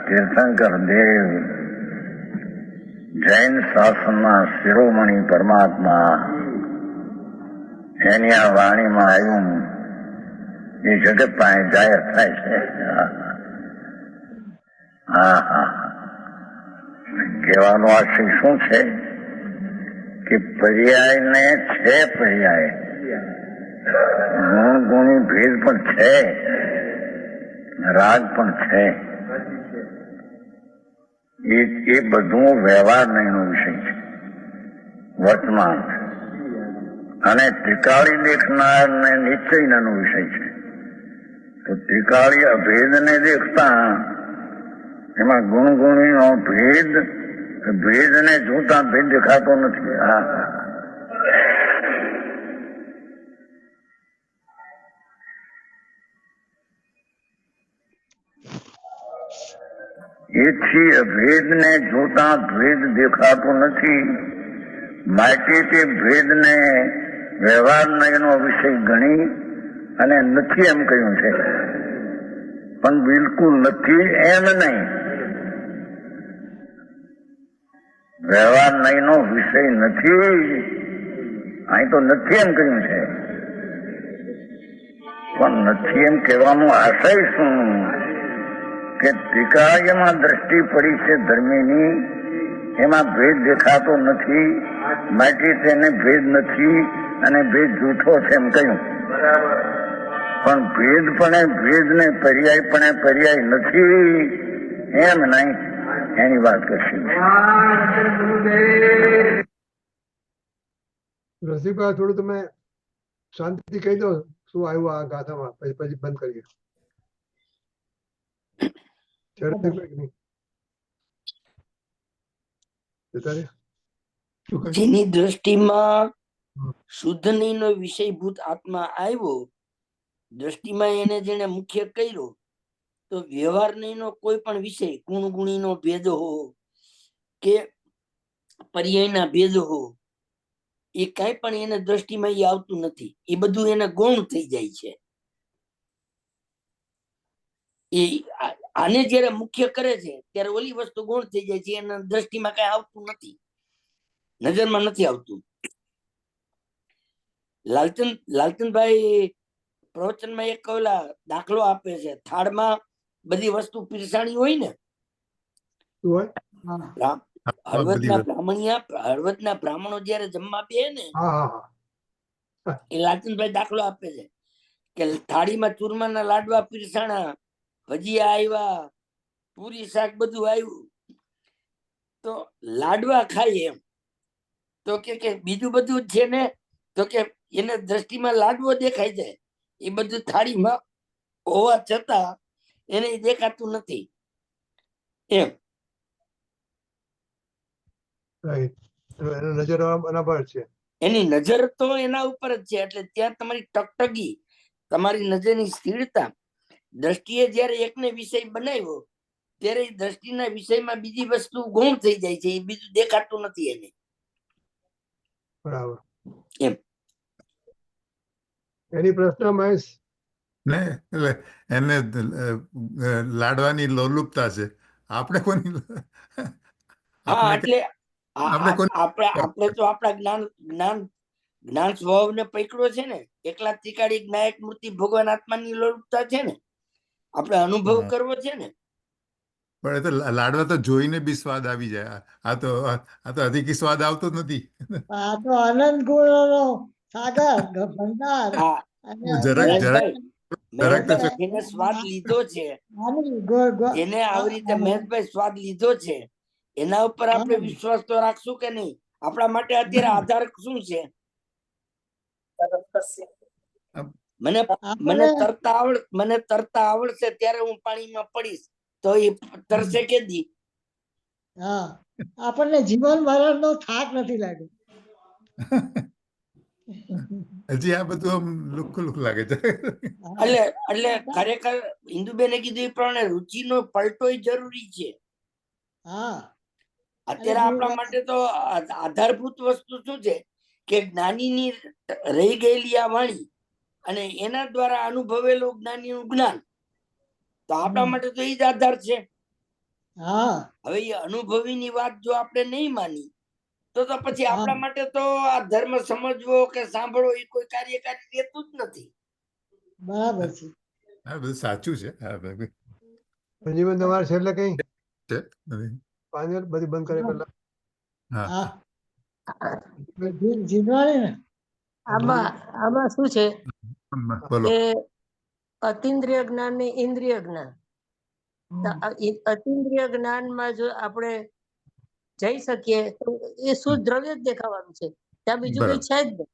તીર્થંકર દેવ જૈન શાસનના શિરોમણી પરમાત્મા એની આ વાણીમાં આવ્યું એ જગત પાસે જાહેર થાય છે. કહેવાનો આશય શું છે કે પર્યાય ને છે, પર્યાય ગુણ ગુણી ભેદ પણ છે, રાગ પણ છે. એ બધું વ્યવહાર નહીંનો વિષય છે, વર્તમાન. અને ત્રિકાળી દેખનાર ને નિશ્ચયનો વિષય છે. તો ત્રિકાળી અભેદને દેખતા એમાં ગુણગુણીનો ભેદ, ભેદને જોતા ભેદ દેખાતો નથી. એથી અભેદને જોતા ભેદ દેખાતો નથી. માટે તે ભેદને વ્યવહાર નયનો વિષય ગણી અને નથી એમ કહ્યું છે. પણ બિલકુલ નથી એમ નહીં. વ્યવહાર નયનો વિષય નથી, અહીં તો નથી એમ કહ્યું છે. પણ નથી એમ કહેવાનો આશય શું કે ત્રિકાળીમાં દ્રષ્ટિ પડી છે ધર્મીની, એમાં ભેદ દેખાતો નથી. માટે તેને ભેદ નથી અને ભેદ જૂઠો છે એમ કહ્યું. પણ ભેદ પણ ભેદ ને પર્યાય પણ પર્યાય નથી એમ નહીં, એની વાત કરશે. રસિકભાઈ થોડું તમે શાંતિથી કહી દો શું આવ્યું આ ગાથામાં, પછી બંધ કરીએ. જેની દ્રષ્ટિમાં શુદ્ધ નહીનો વિષયભૂત આત્મા આવ્યો, દ્રષ્ટિમાં એને જેને મુખ્ય કર્યો, તો વ્યવહાર નહીનો કોઈ પણ વિષય, ગુણ ગુણીનો ભેદ હો કે પર્યાયના ભેદ હો, એ કઈ પણ એને દ્રષ્ટિમાં એ આવતું નથી. એ બધું એને ગૌણ થઈ જાય છે. એ આને જયારે મુખ્ય કરે છે ત્યારે ઓલી વસ્તુ ગૌણ થઈ જાય છે, એના દ્રષ્ટિમાં કઈ આવતું નથી, નજરમાં નથી આવતું. લાલચંદભાઈ પ્રવચનમાં એક ઓલા દાખલો આપે છે, થાળમાં બધી વસ્તુ પીરસાણી હોય ને, શું હોય? હા હળવદના બ્રાહ્મણો જયારે જમવા બે ને, હા હા હા એ લાચનભાઈ દાખલો આપે છે કે થાળીમાં ચૂરમાના લાડવા પીરસાણા, ભજીયા આવ્યા, પૂરી શાક બધું આવ્યું, તો લાડવા ખાય એમ તો કે બીજું બધું છે ને, તો કે એને દ્રષ્ટિમાં લાડવો દેખાય છે, એ બધું થાળીમાં હોવા છતાં એને દેખાતું નથી એમ. રાઈટ. એનો નજર એના પર છે. એની નજર તો એના ઉપર જ છે. એટલે ત્યાં તમારી ટકટકી, તમારી નજરની સ્થિરતા, દ્રષ્ટિએ જયારે એકને વિષય બનાવ્યો ત્યારે એ દ્રષ્ટિના વિષયમાં બીજી વસ્તુ ગૌણ થઈ જાય છે, એ બીજું દેખાતું નથી એને બરાબર. એમ. એની પ્રશ્ન મહેશ? ને એટલે એને લાડવાની લોલુપતા છે. આપણે કોની હા, આપણે એટલે આપણે કોની આપણે તો આપણા જ્ઞાન સ્વભાવને પકડ્યો છે ને. એકલા ત્રિકાળી નાયક મૂર્તિ ભગવાન આત્માની લોલુપતા છે ને, આપણે અનુભવ કરવો છે ને. પણ એ તો લાડવા તો જોઈને બી સ્વાદ આવી જાય. આ તો અધિકી સ્વાદ આવતો જ નથી. આ તો આનંદ ગુણોનો સાગર ભંડાર. હા, અને જરાક મહેશભાઈ, જેને સ્વાદ લીધો છે, જેને આવી રીતે મહેશભાઈ સ્વાદ લીધો છે, એના ઉપર આપણે વિશ્વાસ તો રાખશું કે નહીં? આપણા માટે અત્યારે આધાર શું છે? મને તરતા આવડશે ત્યારે હું પાણીમાં પડીશ, તો એ તરસે કે દી? હા, આપણને જીવન મરણ નો થાક નથી લાગ્યો. હજી આ બધું આમ લુક લાગે છે. એટલે ખરેખર ઇન્દુબેને કીધું એ પ્રમાણે રુચિનો પલટો જરૂરી છે. હા, અત્યારે આપણા માટે તો આધારભૂત વસ્તુ શું છે કે જ્ઞાનીની રહી ગયેલી આ વાણી અને એના દ્વારા અનુભવેલું જ્ઞાનીનું જ્ઞાન, તો આપણા માટે તો એ જ આધાર છે. હા, હવે એ અનુભવીની વાત જો આપણે નહીં માની તો પછી આપણા માટે તો આ ધર્મ સમજવો કે સાંભળવો એ કોઈ કાર્યકારી રહેતું જ નથી. બરાબર છે. હા, બધું સાચું છે. સંજીવન, તમારે છેલ્લે કઈ છે. પાંજર બધી બંધ કરે પેલા? હા, જીવવાણી ને આમાં શું છે બોલો. કે અતિન્દ્રિય જ્ઞાન ને ઇન્દ્રિય જ્ઞાન. અતિન્દ્રિય જ્ઞાનમાં જો આપણે જઈ શકીએ તો એ શુદ્ધ દ્રવ્ય જ દેખાવાનું છે, ત્યાં બીજું કઈ છે જ નહીં.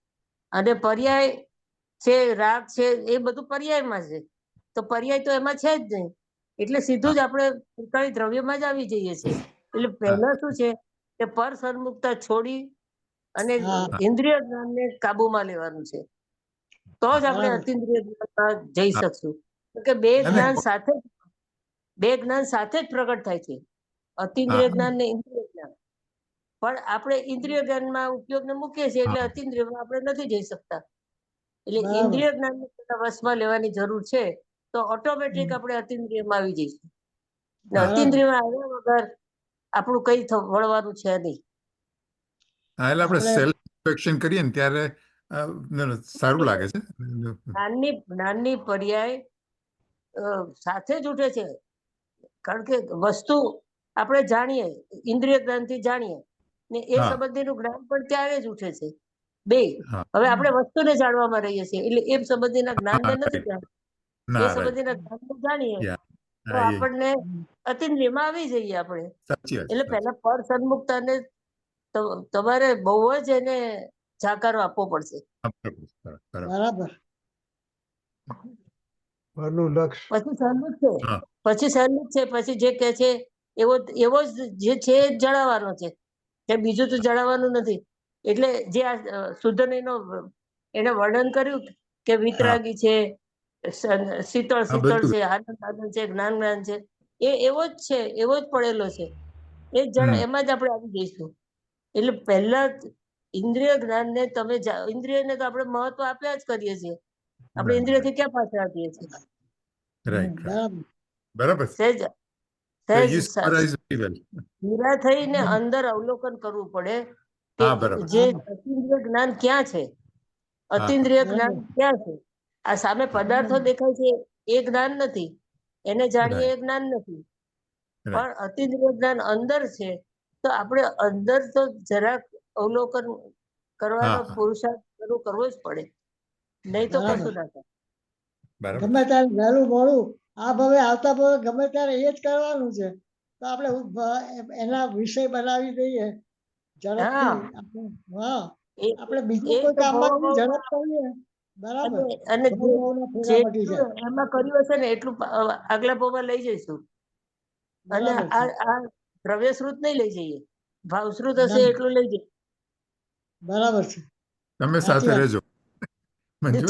અને પર્યાય છે, રાગ છે, એ બધું પર્યાયમાં છે. તો પર્યાય તો એમાં છે જ નહીં, એટલે સીધું જ આપણે ત્રિકાળી દ્રવ્યમાં જ આવી જઈએ છીએ. એટલે પહેલા શું છે કે પર સન્મુખતા છોડી અને ઇન્દ્રિય જ્ઞાનને કાબુમાં લેવાનું છે, તો જ આપણે અતિન્દ્રિય જ્ઞાનમાં જઈ શકશું. કે બે જ્ઞાન સાથે જ પ્રગટ થાય છે, અતિન્દ્રિય જ્ઞાન ને ઇન્દ્રિય જ્ઞાન. પણ આપણે ઇન્દ્રિય જ્ઞાનમાં ઉપયોગને મૂકીએ છીએ એટલે અતિન્દ્રિયમાં આપણે નથી જઈ શકતા. એટલે ઇન્દ્રિય જ્ઞાન વશમાં લેવાની જરૂર છે, તો ઓટોમેટિક આપણે અતિન્દ્રિયમાં આવી જઈશું. અતિન્દ્રિયમાં આવ્યા વગર આપણું કઈ વળવાનું છે નહીં. એટલે આપણે સેલ્ફ રિફ્લેક્શન કરીએ ને ત્યારે સારું લાગે છે. જ્ઞાનની પર્યાય સાથે જ ઉઠે છે, કારણ કે વસ્તુ આપણે જાણીએ, ઇન્દ્રિય જ્ઞાનથી જાણીએ ને એ સંબંધીનું જ્ઞાન પણ ત્યારે જ ઉઠે છે. બે હવે આપણે વસ્તુને જાણવામાં રહીએ છીએ, એટલે એ સંબંધીના જ્ઞાનને નથી જાણતા. એ સંબંધીના જ્ઞાનને જાણીએ તો આપણને અતિન્દ્રિયમાં આવી જઈએ આપણે. એટલે પહેલા પર સન્મુખતાને તમારે બહુ જ એને જાકારો આપવો પડશે. બરાબર. પછી સન્મુખ છે, પછી જે કે છે એવો જ જે છે જણાવવાનો છે, કે બીજું તો જણાવવાનું નથી. એટલે જે આ શુદ્ધનયનો એને વર્ણન કર્યું કે વિતરાગી છે, શીતળ છે, આનંદ છે, જ્ઞાન છે, એ એવો જ છે, એવો જ પડેલો છે. એમાં જ આપણે આવી જઈશું. એટલે પહેલા ઇન્દ્રિય જ્ઞાનને તમે ઇન્દ્રિયને તો આપણે મહત્વ આપ્યા જ કરીએ છીએ. આપણે ઇન્દ્રિયથી ક્યાં પાછળ આપીએ છીએ? બરાબર. ધીરા થઈને અંદર અવલોકન કરવું પડે કે જે અતિન્દ્રિય જ્ઞાન ક્યાં છે, અતિન્દ્રિય જ્ઞાન ક્યાં છે. આ સામે પદાર્થો દેખાય છે એ જ્ઞાન નથી, એને જાણીએ એ જ્ઞાન નથી. પણ અતિન્દ્રિય જ્ઞાન અંદર છે, તો આપણે અંદર તો જરાક અવલોકન કરવાનો પુરુષાર્થ કરવો જ પડે, નહીં તો કશું ના થાય. બરાબર. ગમે ત્યારે વહેલું મોડું આ ભવે આવતા ભવે ગમે ત્યારે એ જ કરવાનું છે, તો આપણે એના વિષય બનાવી દઈએ ઝડપથી. આપણે બીજું કોઈ કામમાં ઝડપ કરીએ, બરાબર, અને ફેરા મટી જાય. એમાં કર્યું હશે ને એટલું આગલા ભાવમાં લઈ જઈશું. અને આ દ્રવ્યશ્રુત નહીં લઈ જઈએ, ભાવશ્રુત હશે એટલું લઈ જઈએ. બરાબર છે. તમે સાથે રહેજો મંજુ.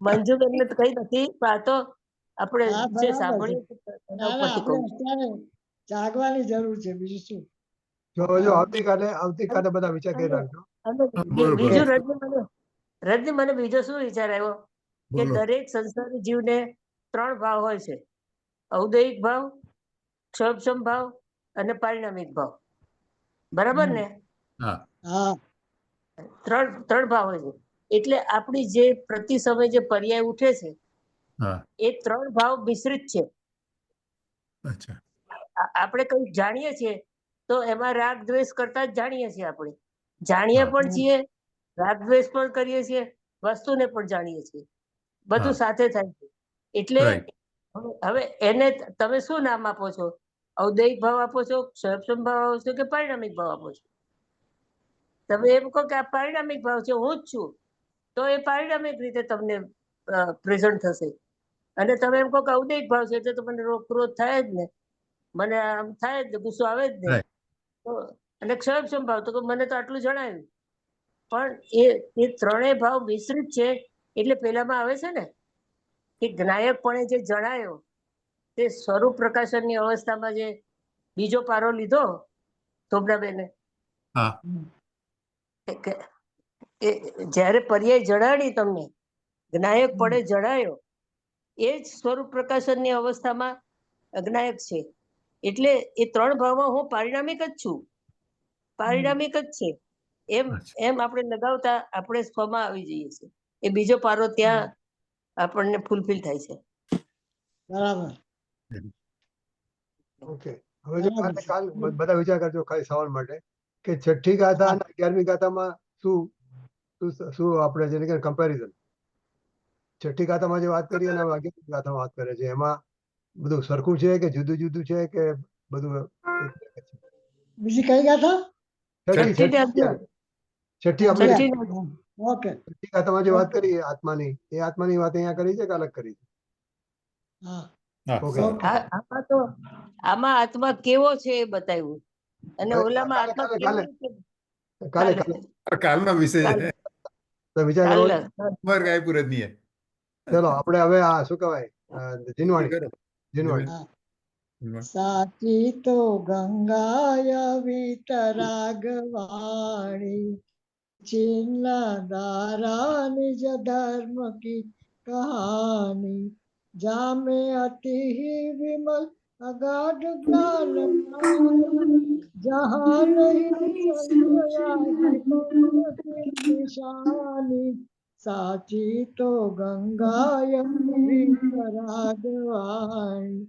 મંજુબેન કઈ નથી, આ તો આપણે જે સાંભળીએ અત્યારે જાગવાની જરૂર છે, બીજું શું. જો આવતીકાલે બધા વિચાર કરી રાખજો. બીજું રજની મને બીજો શું વિચાર આવ્યો કે દરેક સંસારી જીવને 3 ભાવ હોય છે: ઔદૈહિક ભાવ, ક્ષોભ ભાવ અને પારિણામિક ભાવ. બરાબર ને? ત્રણ ભાવ હોય છે. એટલે આપણી જે પ્રતિ સમય જે પર્યાય ઉઠે છે એ 3 ભાવ મિશ્રિત છે. આપણે કઈ જાણીએ છીએ તો એમાં રાગ દ્વેષ કરતા જ જાણીએ છીએ. આપણે જાણીએ પણ છીએ, રાગ દ્વેષ પણ કરીએ છીએ, વસ્તુને પણ જાણીએ છીએ, બધું સાથે થાય છે. એટલે હવે એને તમે શું નામ આપો છો? ઔદૈહિક ભાવ આપો છો, ક્ષોભ ભાવ આપો છો કે પારિણામિક ભાવ આપો છો? તમે એમ કહો કે આ પારિણામિક ભાવ છે, હું જ છું, તો એ પારિણામિક રીતે તમને પ્રેઝન્ટ થશે. અને તમે એમ કહો કે ઔદૈહિક ભાવ છે તો મને ક્રોધ થાય જ ને, મને આમ થાય જ ને, ગુસ્સો આવે જ ને. અને ક્ષોભ ભાવ તો મને તો આટલું જણાયું. પણ એ 3 ભાવ મિશ્રિત છે. એટલે પેલામાં આવે છે ને કે જ્ઞાયકપણે જે જણાયો તે સ્વરૂપ પ્રકાશનની અવસ્થામાં જે બીજો પારો લીધો શોભનાબેને, જયારે પર્યાય જણાડી તમને, જ્ઞાયક પડે જણાયો, એ જ સ્વરૂપ પ્રકાશનની અવસ્થામાં અજ્ઞાયક છે. એટલે એ 3 ભાવમાં હું પારિણામિક જ છું, પારિણામિક જ છે એમ આપણે લગાવતા આપણે સ્વમાં આવી જઈએ છીએ. એ બીજો પારો ત્યાં આપણને ફૂલફિલ થાય છે. બરાબર. ઓકે, હવે જો કાલ બધા વિચાર કરજો ખાલી સવાલ માટે કે 6ઠ્ઠી ગાથા અને 11મી ગાથામાં શું આપણે જેને કે કમ્પેરિઝન. 6ઠ્ઠી ગાથામાં જે વાત કરી અને 11મી ગાથામાં વાત કરે છે, એમાં બધું સરખું છે કે જુદું જુદું છે કે બધું? બીજી કઈ ગાથા? છઠ્ઠી ગાથામાં જે વાત કરી આત્માની, એ આત્માની વાત અહીંયા કરી છે કે અલગ કરી છે? આમાં આત્મા કેવો છે એ બતાવ્યું, અને ઓલામાં આત્મા કાલનો વિષય છે. વિચાર કરો. ચલો આપણે હવે આ શું કહેવાય, જીનવાણી. સાચી તો ગંગાય વિતરાગવાણી, ચિન્ના દારા નિજ ધર્મ કી કહાની, જામે અતિ વિમલ અગાઢ જ્ઞાન, જહાં નિશાની. સાચી તો ગંગાય વિતરાગવાણી,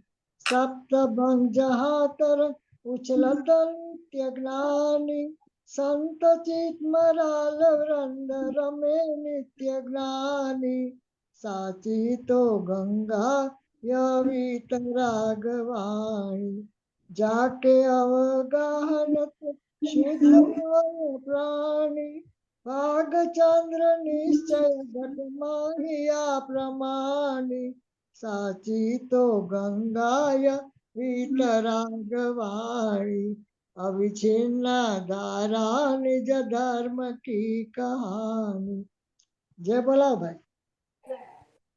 સપ્તભંગ જહાતર ઉછલત નિત્ય જ્ઞાની, સંત ચિત મરાલ વૃંદ રમે નિત્ય જ્ઞાની. સાચી તો ગંગા વિતરાગવાણી, જાકે અવગાહનત શુદ્ધ પ્રાણી, ભાગચંદ્ર નિશ્ચય ઘટ માહિયા પ્રમાણી. સાચી તો ગંગાય વિતરાગવાણી, અવિછિન્ના ધારા નિજ ધર્મ કી કહાની. જય બોલો ભાઈ.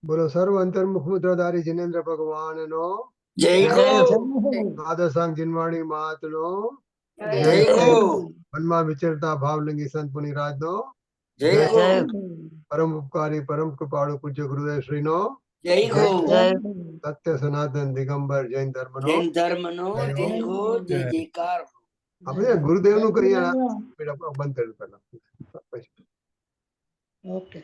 બોલો સર્વ અંતર્મુખ મુદ્રાધારી જિનેન્દ્ર ભગવાન નો જય હો. આદસાંગ જીનવાણી માત નો જય હો. મનમાં વિચરતા ભાવલિંગી સંત પુનિરાજ નો જય હો. પરમ ઉપકારી પરમ કૃપાળુ પૂજ્ય ગુરુદેવ શ્રી નો જય હો. સત્ય સનાતન દિગંબર જૈન ધર્મ નો જૈન ધર્મ નો જય હો. જય જયકાર. આપણે ગુરુદેવ નું કહીએ બંધ કર્યું પેલા. ઓકે.